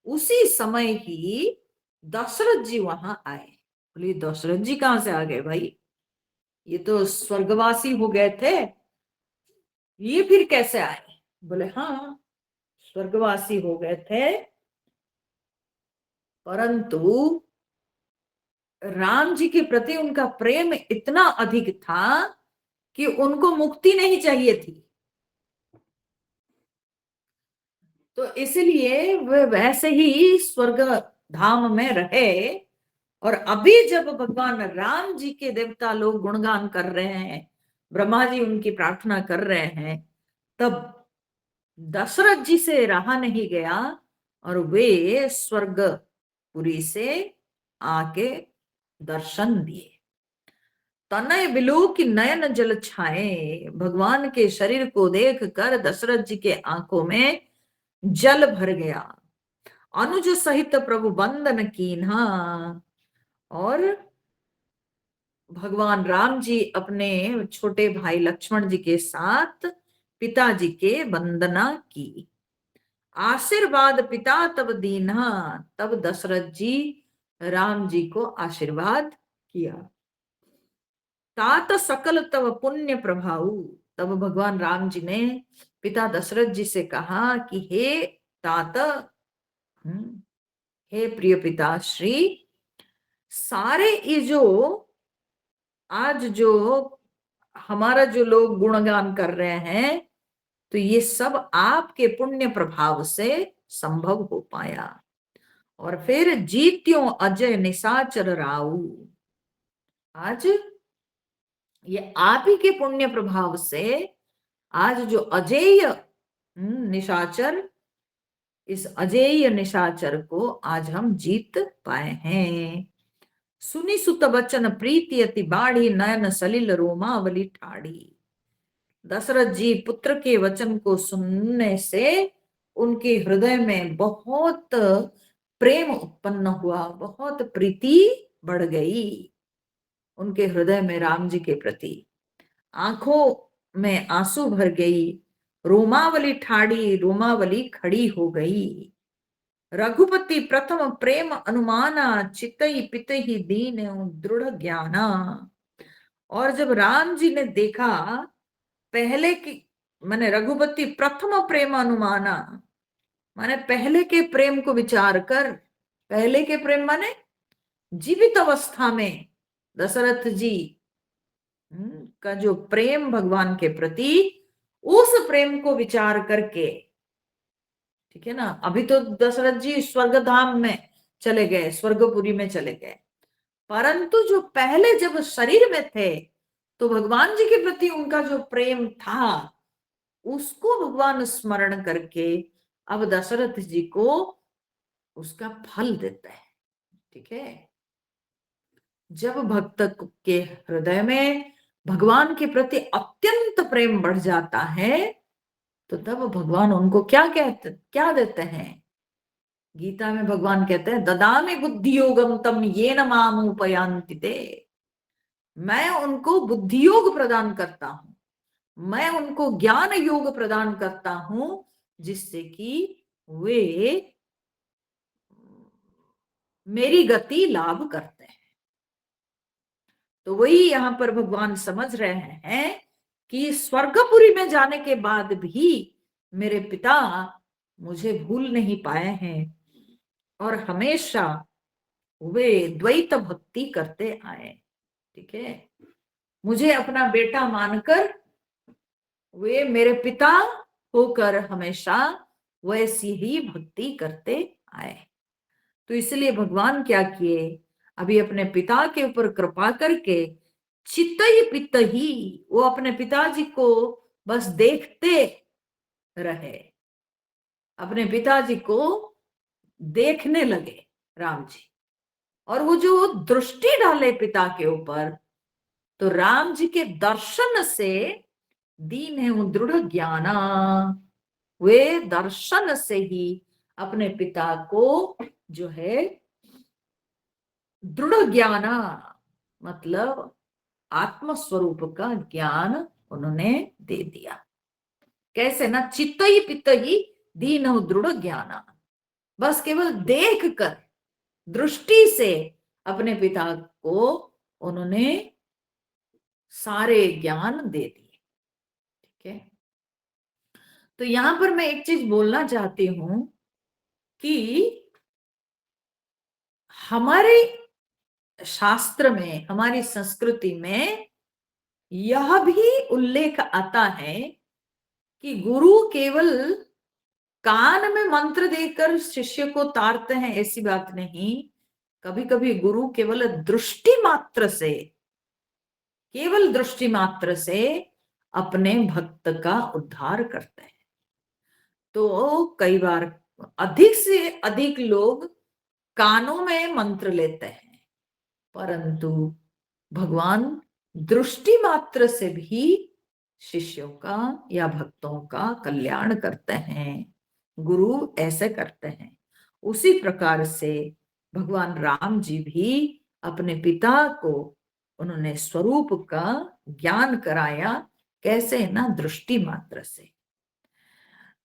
उसी समय ही दशरथ जी वहां आए। बोले दशरथ जी कहां से आ गए भाई, ये तो स्वर्गवासी हो गए थे, ये फिर कैसे आए? बोले हाँ, स्वर्गवासी हो गए थे, परंतु राम जी के प्रति उनका प्रेम इतना अधिक था कि उनको मुक्ति नहीं चाहिए थी। तो इसलिए वे वैसे ही स्वर्ग धाम में रहे। और अभी जब भगवान राम जी के देवता लोग गुणगान कर रहे हैं, ब्रह्मा जी उनकी प्रार्थना कर रहे हैं, तब दशरथ जी से रहा नहीं गया और वे स्वर्गपुरी से आके दर्शन दिए। तनय बिलो की नयन जल छाए, भगवान के शरीर को देख कर दशरथ जी के आंखों में जल भर गया। अनुज सहित प्रभु बंदन कीन्हा, और भगवान राम जी अपने छोटे भाई लक्ष्मण जी के साथ पिताजी के वंदना की। आशीर्वाद पिता तब दीन्हा, तब दशरथ जी राम जी को आशीर्वाद किया। तात सकल तब पुण्य प्रभाव, तब भगवान राम जी ने पिता दशरथ जी से कहा कि हे तात, हे प्रिय पिताश्री, सारे ये जो आज जो हमारा जो लोग गुणगान कर रहे हैं, तो ये सब आपके पुण्य प्रभाव से संभव हो पाया। और फिर जीत्यो अजय निशाचर राऊ, आज ये आप ही के पुण्य प्रभाव से आज जो अजेय निशाचर, इस अजेय निशाचर को आज हम जीत पाए हैं। सुनी सुत बचन प्रीति अति बाढ़ी, नयन सलिल रोमावली ठाड़ी। दशरथ जी पुत्र के वचन को सुनने से उनके हृदय में बहुत प्रेम उत्पन्न हुआ, बहुत प्रीति बढ़ गई उनके हृदय में राम जी के प्रति। आंखों में आंसू भर गई, रोमावली ठाड़ी, रोमावली खड़ी हो गई। रघुपति प्रथम प्रेम अनुमाना, चितई पितहि दीन दृढ़ ज्ञाना। और जब राम जी ने देखा पहले की, माने रघुपति प्रथम प्रेम अनुमाना, माने पहले के प्रेम को विचार कर, पहले के प्रेम माने जीवित अवस्था में दशरथ जी का जो प्रेम भगवान के प्रति, उस प्रेम को विचार करके, ठीक है ना। अभी तो दशरथ जी स्वर्ग धाम में चले गए, स्वर्गपुरी में चले गए, परंतु जो पहले जब शरीर में थे तो भगवान जी के प्रति उनका जो प्रेम था, उसको भगवान स्मरण करके अब दशरथ जी को उसका फल देता है। ठीक है, जब भक्त के हृदय में भगवान के प्रति अत्यंत प्रेम बढ़ जाता है, तो तब भगवान उनको क्या देते हैं। गीता में भगवान कहते हैं, ददामि बुद्धि योगम तम येन मामुपयान्ति ते। मैं उनको बुद्धि योग प्रदान करता हूं, मैं उनको ज्ञान योग प्रदान करता हूं, जिससे कि वे मेरी गति लाभ करते हैं। तो वही यहां पर भगवान समझ रहे हैं कि स्वर्गपुरी में जाने के बाद भी मेरे पिता मुझे भूल नहीं पाए हैं और हमेशा वे द्वैत भक्ति करते आए। ठीक है, मुझे अपना बेटा मानकर वे मेरे पिता होकर हमेशा वैसी ही भक्ति करते आए। तो इसलिए भगवान क्या किए, अभी अपने पिता के ऊपर कृपा करके चित्तई पित्त ही, वो अपने पिताजी को बस देखते रहे, अपने पिताजी को देखने लगे राम जी। और वो जो दृष्टि डाले पिता के ऊपर, तो राम जी के दर्शन से दीन है वो दृढ़ ज्ञाना, वे दर्शन से ही अपने पिता को जो है दृढ़ ज्ञाना, मतलब आत्म स्वरूप का ज्ञान उन्होंने दे दिया। कैसे ना, चित्त ही पित्त ही दीन दृढ़ ज्ञाना, बस केवल देख कर दृष्टि से अपने पिता को उन्होंने सारे ज्ञान दे दिए। ठीक है, तो यहां पर मैं एक चीज बोलना चाहती हूं कि हमारे शास्त्र में, हमारी संस्कृति में यह भी उल्लेख आता है कि गुरु केवल कान में मंत्र देकर शिष्य को तारते हैं, ऐसी बात नहीं। कभी कभी गुरु केवल दृष्टि मात्र से, केवल दृष्टि मात्र से अपने भक्त का उद्धार करते हैं। तो कई बार अधिक से अधिक लोग कानों में मंत्र लेते हैं, परंतु भगवान दृष्टि मात्र से भी शिष्यों का या भक्तों का कल्याण करते हैं। गुरु ऐसे करते हैं। उसी प्रकार से भगवान राम जी भी अपने पिता को उन्होंने स्वरूप का ज्ञान कराया। कैसे ना, दृष्टि मात्र से।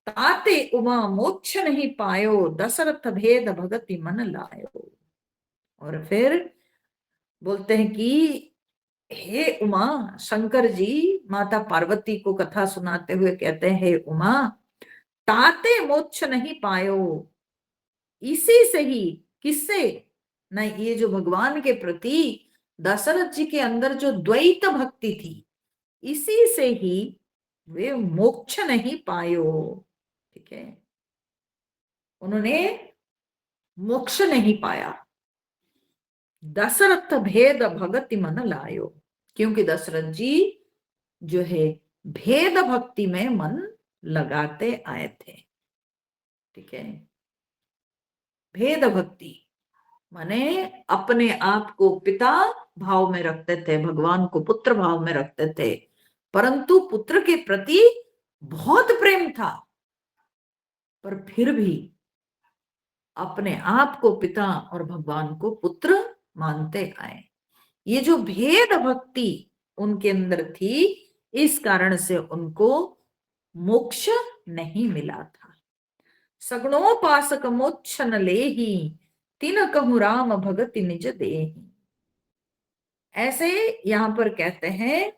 ताते उमा मोक्ष नहीं पायो, दशरथ भेद भगति मन लायो। और फिर बोलते हैं कि हे उमा, शंकर जी माता पार्वती को कथा सुनाते हुए कहते हैं, हे उमा, ताते मोक्ष नहीं पायो, इसी से ही, किससे ना, ये जो भगवान के प्रति दशरथ जी के अंदर जो द्वैत भक्ति थी, इसी से ही वे मोक्ष नहीं पायो। ठीक है, उन्होंने मोक्ष नहीं पाया। दशरथ भेद भगति मन लायो, क्योंकि दशरथ जी जो है भेद भक्ति में मन लगाते आए थे। ठीक है, भेद भक्ति माने अपने आप को पिता भाव में रखते थे, भगवान को पुत्र भाव में रखते थे, परंतु पुत्र के प्रति बहुत प्रेम था, पर फिर भी अपने आप को पिता और भगवान को पुत्र मानते आए। ये जो भेद भक्ति उनके अंदर थी, इस कारण से उनको मोक्ष नहीं मिला था। सगुणोपासक मोक्ष न लेहि, तिन कहु राम भगति निज देहि। ऐसे यहां पर कहते हैं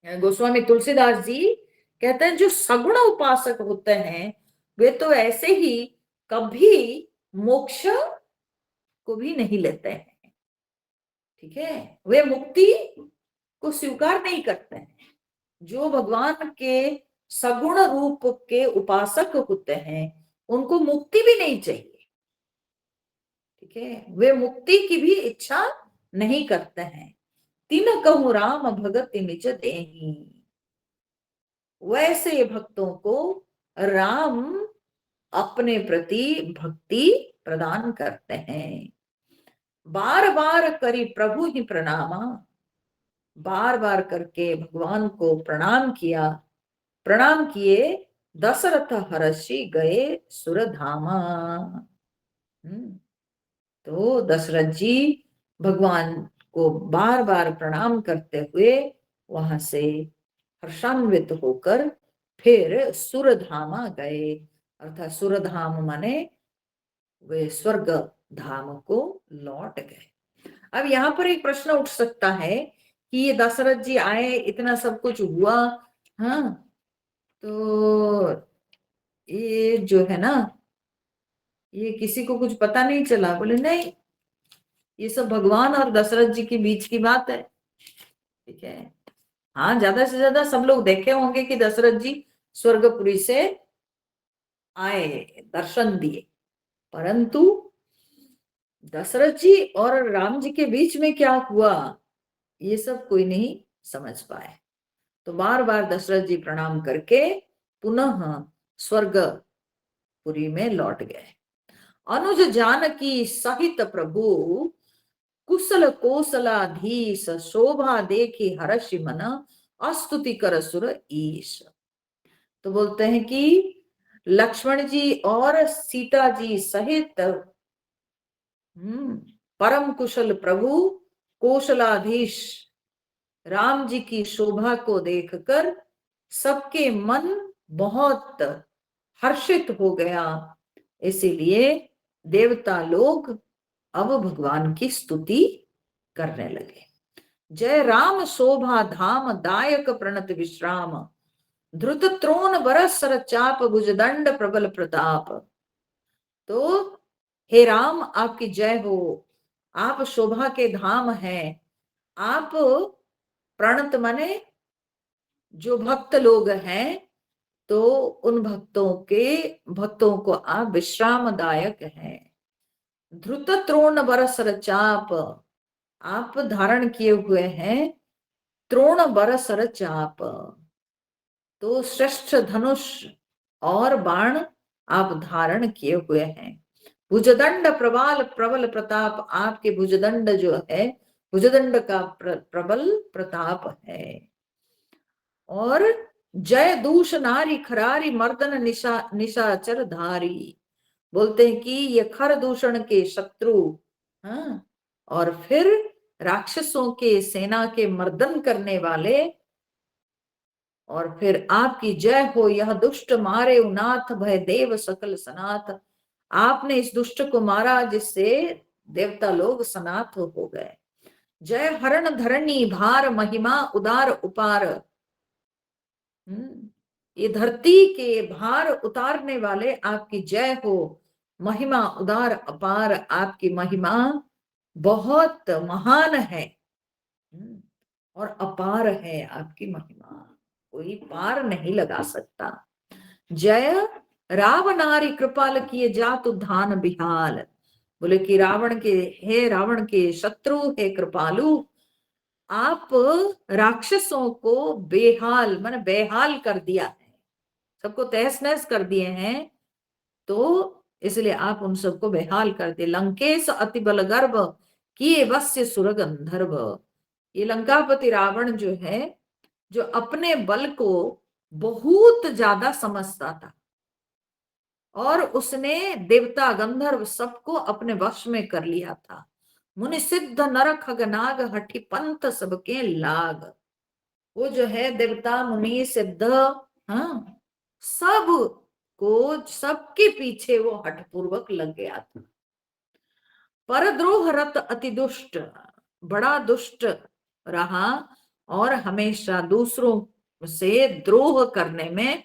गोस्वामी तुलसीदास जी कहते हैं, जो सगुण उपासक होते हैं वे तो ऐसे ही कभी मोक्ष को भी नहीं लेते हैं। ठीक है, वे मुक्ति को स्वीकार नहीं करते हैं। जो भगवान के सगुण रूप के उपासक होते हैं उनको मुक्ति भी नहीं चाहिए। ठीक है, वे मुक्ति की भी इच्छा नहीं करते हैं। तिन कहु राम भगति निज देहि, वैसे भक्तों को राम अपने प्रति भक्ति प्रदान करते हैं। बार बार करी प्रभु ही प्रणामा, बार बार करके भगवान को प्रणाम किया, प्रणाम किए दशरथ हर्षि गए सुरधामा। तो दशरथ जी भगवान को बार बार प्रणाम करते हुए वहां से हर्षान्वित होकर फिर सुरधामा गए, अर्थात सुरधाम माने वे स्वर्ग धाम को लौट गए। अब यहाँ पर एक प्रश्न उठ सकता है कि ये दशरथ जी आए, इतना सब कुछ हुआ, हाँ, तो ये जो है ना, ये किसी को कुछ पता नहीं चला? बोले नहीं, ये सब भगवान और दशरथ जी के बीच की बात है। ठीक है, हाँ, ज्यादा से ज्यादा सब लोग देखे होंगे कि दशरथ जी स्वर्गपुरी से आए, दर्शन दिए, परंतु दशरथ जी और राम जी के बीच में क्या हुआ ये सब कोई नहीं समझ पाए। तो बार बार दशरथ जी प्रणाम करके पुनः स्वर्गपुरी में लौट गए। अनुज जानकी सहित प्रभु, कुशल कौशलाधीश, शोभा देखी हर्षि मन, अस्तुति कर सुर ईश। तो बोलते हैं कि लक्ष्मण जी और सीता जी सहित परम कुशल प्रभु कौशलाधीश राम जी की शोभा को देखकर सबके मन बहुत हर्षित हो गया। इसीलिए देवता लोग अब भगवान की स्तुति करने लगे। जय राम शोभा धाम, दायक प्रणत विश्राम, ध्रुत त्रोण बरसर चाप, भुजदंड प्रबल प्रताप। तो हे राम आपकी जय हो, आप शोभा के धाम हैं। आप प्रणत माने जो भक्त लोग हैं, तो उन भक्तों को आप विश्रामदायक हैं। धृत त्रोण बरसर चाप, आप धारण किए हुए हैं त्रोण बरसर चाप, तो श्रेष्ठ धनुष और बाण आप धारण किए हुए हैं। भुजदंड प्रबाल प्रबल प्रताप, आपके भुजदंड जो है, भुजदंड का प्रबल प्रताप है। और जय दूष नारी खरारी मर्दन निशाचर धारी, बोलते हैं कि ये खर दूषण के शत्रु, हाँ, और फिर राक्षसों के सेना के मर्दन करने वाले, और फिर आपकी जय हो, यह दुष्ट मारे उनाथ भय देव सकल सनाथ, आपने इस दुष्ट को मारा जिससे देवता लोग सनाथ हो गए। जय हरण धरणी भार महिमा उदार उपार, ये धरती के भार उतारने वाले आपकी जय हो। महिमा उदार अपार, आपकी महिमा बहुत महान है, और अपार है आपकी महिमा, कोई पार नहीं लगा सकता। जय रावणारी कृपाल किए जातु धान बिहाल, बोले कि रावण के शत्रु हे कृपालु, आप राक्षसों को बेहाल माने बेहाल कर दिया है, सबको तहस नहस कर दिए हैं, तो इसलिए आप उन सबको बेहाल कर दिए। लंकेश अति बल गर्भ किए वश्य सुर गंधर्व, ये लंकापति रावण जो है, जो अपने बल को बहुत ज्यादा समझता था, और उसने देवता गंधर्व सबको अपने वश में कर लिया था। मुनि सिद्ध नर खग नाग हठी पंथ सबके लाग, वो जो है देवता मुनि सिद्ध, हाँ, सब को सबके पीछे वो हठपूर्वक लग गया था। परद्रोह रत अति दुष्ट, बड़ा दुष्ट रहा, और हमेशा दूसरों से द्रोह करने में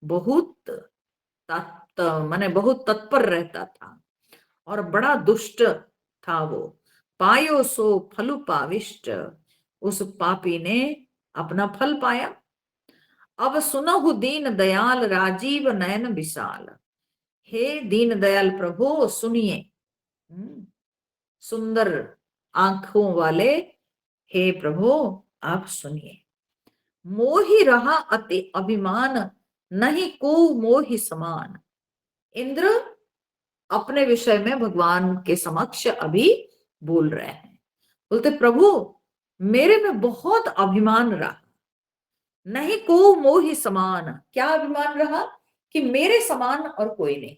बहुत माने बहुत तत्पर रहता था, और बड़ा दुष्ट था वो। पायो सो फलु पाविष्ट, उस पापी ने अपना फल पाया। अब सुनहु दीन दयाल राजीव नयन विशाल, हे दीन दयाल प्रभु सुनिए, सुंदर आंखों वाले हे प्रभु आप सुनिए। मोहि रहा अति अभिमान, नहीं को मोहि समान, इंद्र अपने विषय में भगवान के समक्ष अभी बोल रहे हैं, बोलते प्रभु मेरे में बहुत अभिमान रहा, नहीं को मोहि समान, क्या अभिमान रहा कि मेरे समान और कोई नहीं।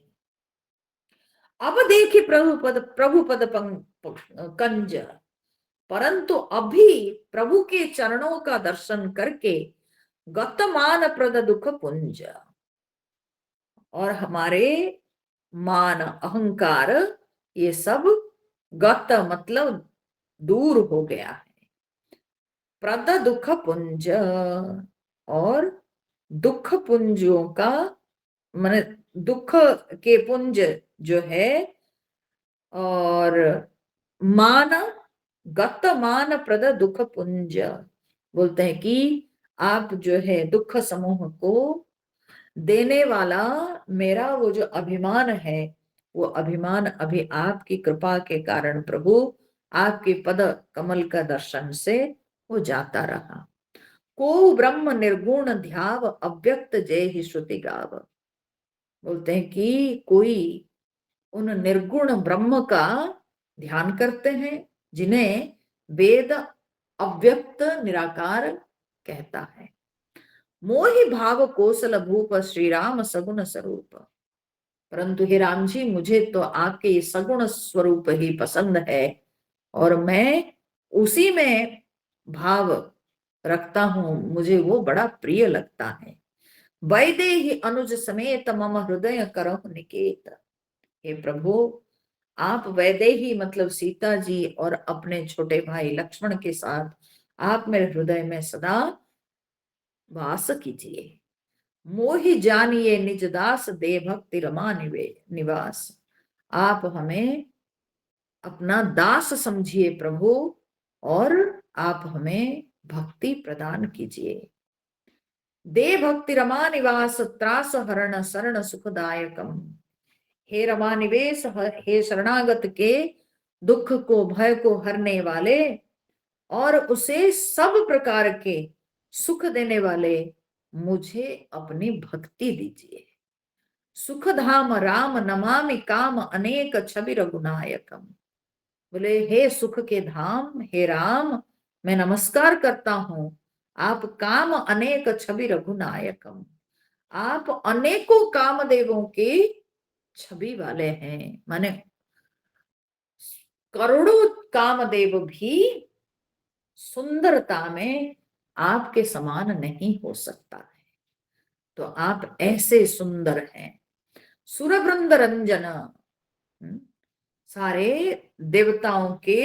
अब देखी प्रभु पद कंज, परंतु अभी प्रभु के चरणों का दर्शन करके गतमान प्रद दुख पुंज, और हमारे मान अहंकार ये सब गत मतलब दूर हो गया है। प्रद दुख पुंज, और दुख पुंजों का माने दुख के पुंज जो है, और मान गत मान प्रद दुख पुंज, बोलते हैं कि आप जो है दुख समूह को देने वाला मेरा वो जो अभिमान है, वो अभिमान अभी आपकी कृपा के कारण प्रभु आपके पद कमल का दर्शन से वो जाता रहा। को ब्रह्म निर्गुण ध्याव अव्यक्त जय ही श्रुति गाव, बोलते हैं कि कोई उन निर्गुण ब्रह्म का ध्यान करते हैं जिन्हें वेद अव्यक्त निराकार कहता है। मोहि भाव कोसल भूप श्री राम सगुण स्वरूप, परंतु हे राम जी मुझे तो आपके सगुण स्वरूप ही पसंद है, और मैं उसी में भाव रखता हूं, मुझे वो बड़ा प्रिय लगता है। वैदेही अनुज समेत मम हृदय करहु निकेत, हे प्रभु आप वैदेही मतलब सीता जी और अपने छोटे भाई लक्ष्मण के साथ आप मेरे हृदय में सदा वास कीजिए। मोहि जानिए निज दास दे भक्ति रमा निवास, आप हमें अपना दास समझिए प्रभु, और आप हमें भक्ति प्रदान कीजिए। दे भक्ति रमा निवास त्रास हरण शरण सुखदायकम। हे रमा निवेश, हे शरणागत के दुख को भय को हरने वाले और उसे सब प्रकार के सुख देने वाले, मुझे अपनी भक्ति दीजिए। सुख धाम राम नमामि काम अनेक छवि रघुनायकम। बोले हे सुख के धाम, हे राम, मैं नमस्कार करता हूं। आप काम अनेक छवि रघुनायकम, आप अनेकों कामदेवों की छवि वाले हैं। माने करोड़ों कामदेव भी सुंदरता में आपके समान नहीं हो सकता है। तो आप ऐसे सुंदर हैं। सुरवृंद रंजन, सारे देवताओं के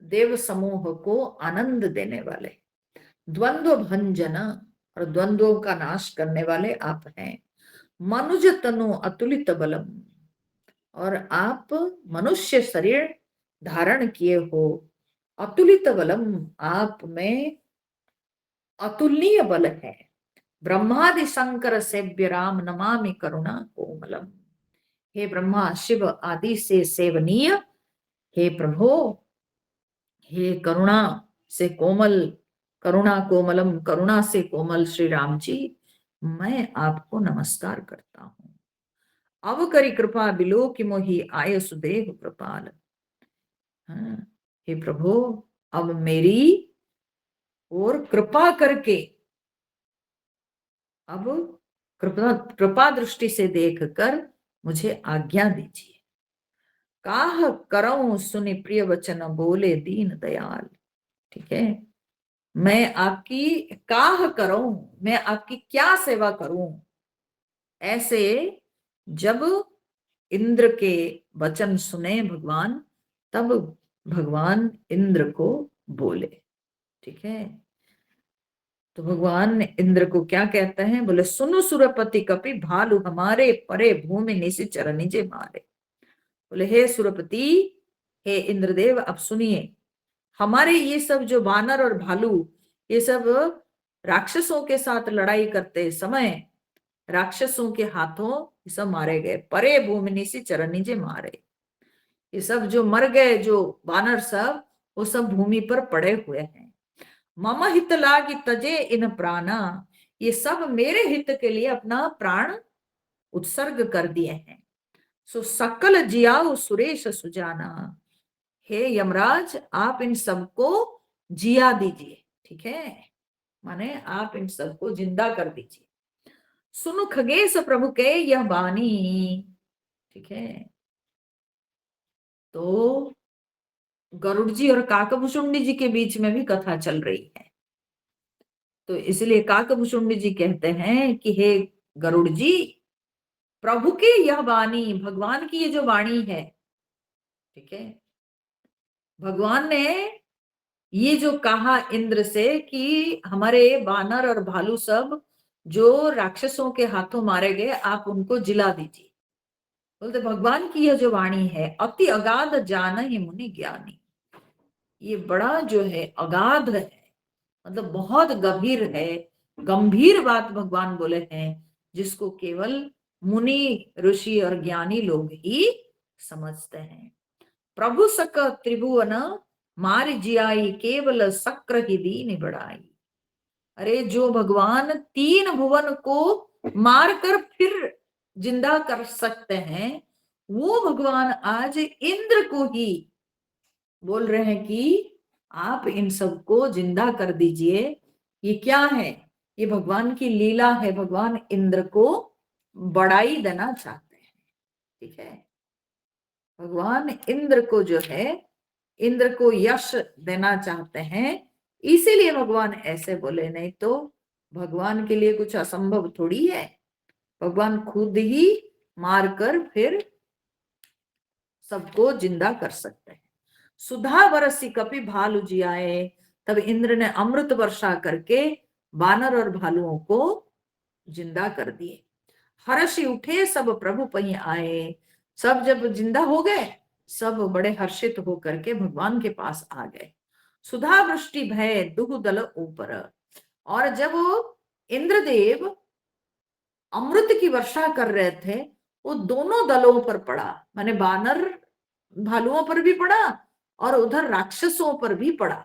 देव समूह को आनंद देने वाले, द्वंद्व भंजन, और द्वंद्वों का नाश करने वाले आप हैं। मनुज तनु अतुलित बलम, और आप मनुष्य शरीर धारण किए हो। अतुलित बलम, आप में अतुलनीय बल है। ब्रह्मादि शंकर सेव्य राम नमामि करुणा कोमलम। हे ब्रह्मा शिव आदि से सेवनीय हे प्रभु, हे करुणा से कोमल, करुणा कोमलम, करुणा से कोमल श्री राम जी, मैं आपको नमस्कार करता हूं। अब करी कृपा बिलो कि मोहि आय सुदेह कृपाल। हाँ, हे प्रभु, अब मेरी और कृपा करके, अब कृपा कृपा दृष्टि से देखकर मुझे आज्ञा दीजिए। काह करऊं सुनि प्रिय वचन बोले दीन दयाल। ठीक है, मैं आपकी काह करूं, मैं आपकी क्या सेवा करूं। ऐसे जब इंद्र के वचन सुने भगवान, तब भगवान इंद्र को बोले। ठीक है, तो भगवान इंद्र को क्या कहते हैं, बोले सुनो सुरपति कपि भालू हमारे परे भूमि निशिचर निजे मारे। बोले हे सुरपति, हे इंद्रदेव, अब सुनिए, हमारे ये सब जो वानर और भालू, ये सब राक्षसों के साथ लड़ाई करते समय राक्षसों के हाथों ये सब मारे गए। परे भूमि निशिचर निजे मारे, ये सब जो मर गए, जो वानर सब, वो सब भूमि पर पड़े हुए हैं। मम हित लागी तजे इन प्राणा, ये सब मेरे हित के लिए अपना प्राण उत्सर्ग कर दिए हैं। सो सकल जियाऊ सुरेश सुजाना, हे यमराज, आप इन सबको जिया दीजिए। ठीक है, माने आप इन सबको जिंदा कर दीजिए। सुनु खगेश प्रभु के यह वाणी। ठीक है, तो गरुड़ जी और काकभुषुंडी जी के बीच में भी कथा चल रही है। तो इसलिए काकभुषुंडी जी कहते हैं कि हे गरुड़ जी, प्रभु की यह वाणी, भगवान की ये जो वाणी है, ठीक है, भगवान ने ये जो कहा इंद्र से कि हमारे वानर और भालू सब जो राक्षसों के हाथों मारे गए, आप उनको जिला दीजिए। बोलते भगवान की यह जो वाणी है, अति अगाध जान ही मुनि ज्ञानी। ये बड़ा जो है अगाध है, मतलब बहुत गंभीर है, गंभीर बात भगवान बोले हैं, जिसको केवल मुनि ऋषि और ज्ञानी लोग ही समझते हैं। प्रभु सक त्रिभुवन मार जियाई, केवल शक्र ही दीन बढ़ाई। अरे जो भगवान तीन भुवन को मारकर फिर जिंदा कर सकते हैं, वो भगवान आज इंद्र को ही बोल रहे हैं कि आप इन सबको जिंदा कर दीजिए। ये क्या है, ये भगवान की लीला है, भगवान इंद्र को बड़ाई देना चाहते हैं। ठीक है, भगवान इंद्र को जो है, इंद्र को यश देना चाहते हैं, इसीलिए भगवान ऐसे बोले। नहीं तो भगवान के लिए कुछ असंभव थोड़ी है, भगवान खुद ही मारकर फिर सबको जिंदा कर सकते हैं। सुधा बरसी कपि भालू जियाए, तब इंद्र ने अमृत वर्षा करके वानर और भालुओं को जिंदा कर दिए। हर्षि उठे सब प्रभु पही आए, सब जब जिंदा हो गए सब बड़े हर्षित होकर के भगवान के पास आ गए। सुधा वृष्टि भय दुह दल ऊपर। और जब वो इंद्रदेव अमृत की वर्षा कर रहे थे, वो दोनों दलों पर पड़ा, माने बानर भालुओं पर भी पड़ा और उधर राक्षसों पर भी पड़ा।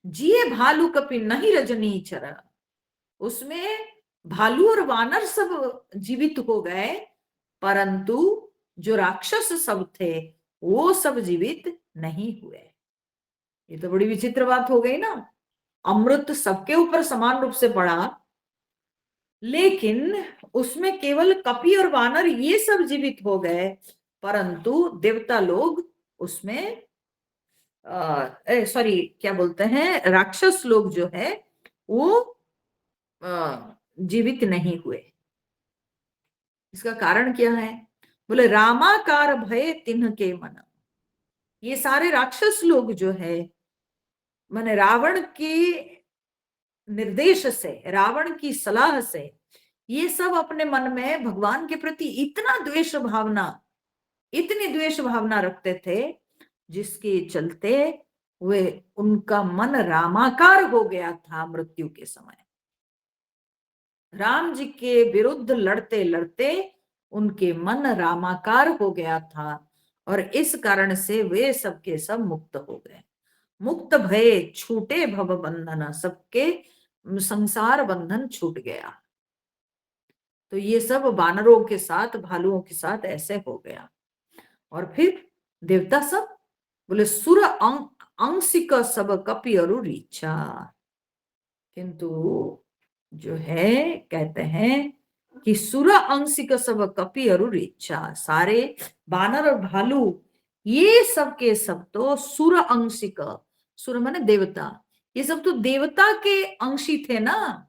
जिए भालू कपि नहीं रजनी चरा। उसमें भालू और वानर सब जीवित हो गए, परंतु जो राक्षस सब थे वो सब जीवित नहीं हुए। ये तो बड़ी विचित्र बात हो गई ना। अमृत सबके ऊपर समान रूप से पड़ा, लेकिन उसमें केवल कपि और वानर ये सब जीवित हो गए, परंतु देवता लोग उसमें सॉरी क्या बोलते हैं, राक्षस लोग जो है वो जीवित नहीं हुए। इसका कारण क्या है? बोले रामाकार भय तिन्ह के मन। ये सारे राक्षस लोग जो है, माने रावण के निर्देश से, रावण की सलाह से, ये सब अपने मन में भगवान के प्रति इतना द्वेष भावना, इतनी द्वेष भावना रखते थे, जिसके चलते वे उनका मन रामाकार हो गया था। मृत्यु के समय राम जी के विरुद्ध लड़ते लड़ते उनके मन रामाकार हो गया था, और इस कारण से वे सबके सब मुक्त हो गए। मुक्त भय छूटे भव बंधन, सबके संसार बंधन छूट गया। तो ये सब बानरों के साथ, भालुओं के साथ ऐसे हो गया। और फिर देवता सब बोले सुर अंशिक सब कपि अरु रीछा। किंतु जो है कहते हैं कि सुर अंशिक सब कपि अरु रीछा, सारे बानर और भालू ये सब के सब तो सुर अंशिक, सुर माने देवता, ये सब तो देवता के अंशी थे ना।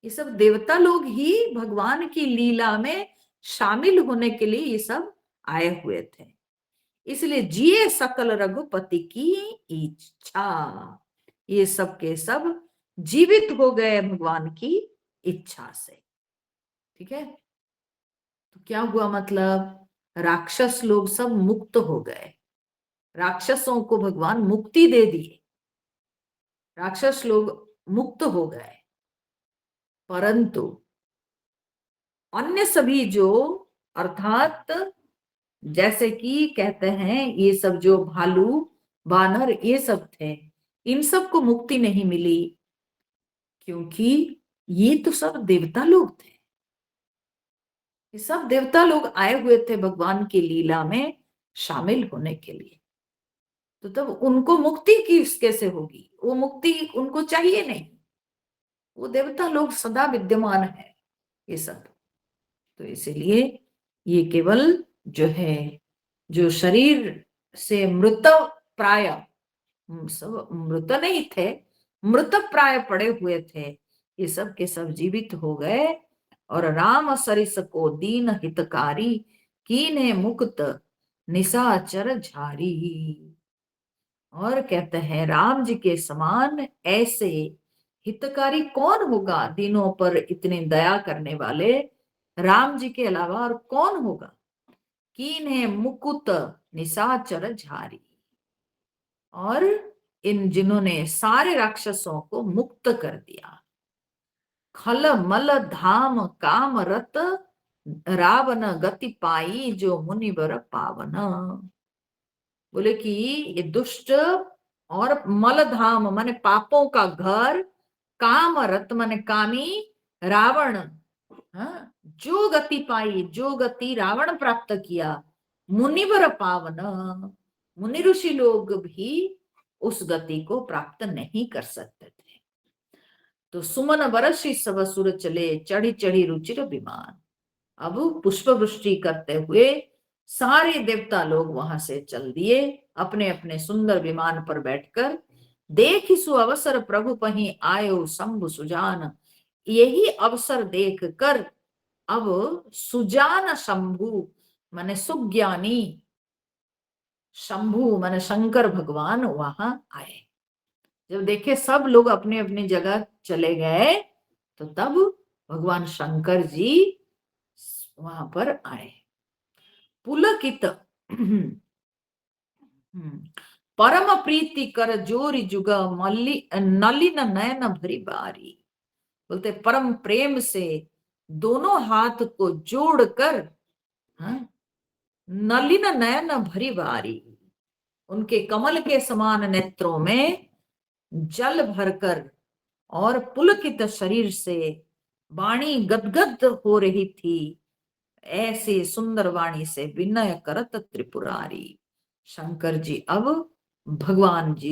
ये सब देवता लोग ही भगवान की लीला में शामिल होने के लिए ये सब आए हुए थे। इसलिए जिए सकल रघुपति की इच्छा, ये सब के सब जीवित हो गए भगवान की इच्छा से। ठीक है, तो क्या हुआ? मतलब राक्षस लोग सब मुक्त हो गए, राक्षसों को भगवान मुक्ति दे दिए, राक्षस लोग मुक्त हो गए, परंतु अन्य सभी जो, अर्थात जैसे कि कहते हैं ये सब जो भालू बानर ये सब थे, इन सब को मुक्ति नहीं मिली, क्योंकि ये तो सब देवता लोग थे। ये सब देवता लोग आए हुए थे भगवान की लीला में शामिल होने के लिए। तो तब उनको मुक्ति कैसे होगी? वो मुक्ति उनको चाहिए नहीं, वो देवता लोग सदा विद्यमान है ये सब। तो इसीलिए ये केवल जो है, जो शरीर से मृत प्राय, सब मृत नहीं थे, मृत प्राय पड़े हुए थे, ये सब के सब जीवित हो गए। और राम सरिस को दीन हितकारी, कीने मुक्त निशाचर झारी। और कहते हैं राम जी के समान ऐसे हितकारी कौन होगा? दीनों पर इतनी दया करने वाले राम जी के अलावा और कौन होगा? कीने मुकुत निशाचर झारी, और इन जिन्होंने सारे राक्षसों को मुक्त कर दिया। खल मल धाम काम रत, रावण गति पाई जो मुनिवर पावन। बोले कि ये दुष्ट और मलधाम माने पापों का घर, काम रत माने कामी, रावण, हाँ, जो गति पाई, जो गति रावण प्राप्त किया, मुनिवर पावन, मुनि ऋषि लोग भी उस गति को प्राप्त नहीं कर सकते थे। तो सुमन बरसी सब सुर चले, चढ़ी चढ़ी रुचिर विमान। अब पुष्प वृष्टि करते हुए सारे देवता लोग वहां से चल दिए, अपने अपने सुंदर विमान पर बैठकर। देखि सु अवसर प्रभु पही आयो शंभु सुजान। यही अवसर देख कर अब सुजान शंभु माने सुज्ञानी, शंभु माने शंकर भगवान वहां आए। जब देखे सब लोग अपने अपनी जगह चले गए, तो तब भगवान शंकर जी वहां पर आए। पुलकित परम प्रीति कर जोरी जुगा मल्ली नलिन नयन भरी बारी। बोलते परम प्रेम से दोनों हाथ को जोड़कर, हाँ, नलिन नयन भरी बारी, उनके कमल के समान नेत्रों में जल भरकर और पुलकित शरीर से वाणी गदगद हो रही थी, ऐसे सुंदर वाणी से विनय करत त्रिपुरारी। शंकर जी अब भगवान जी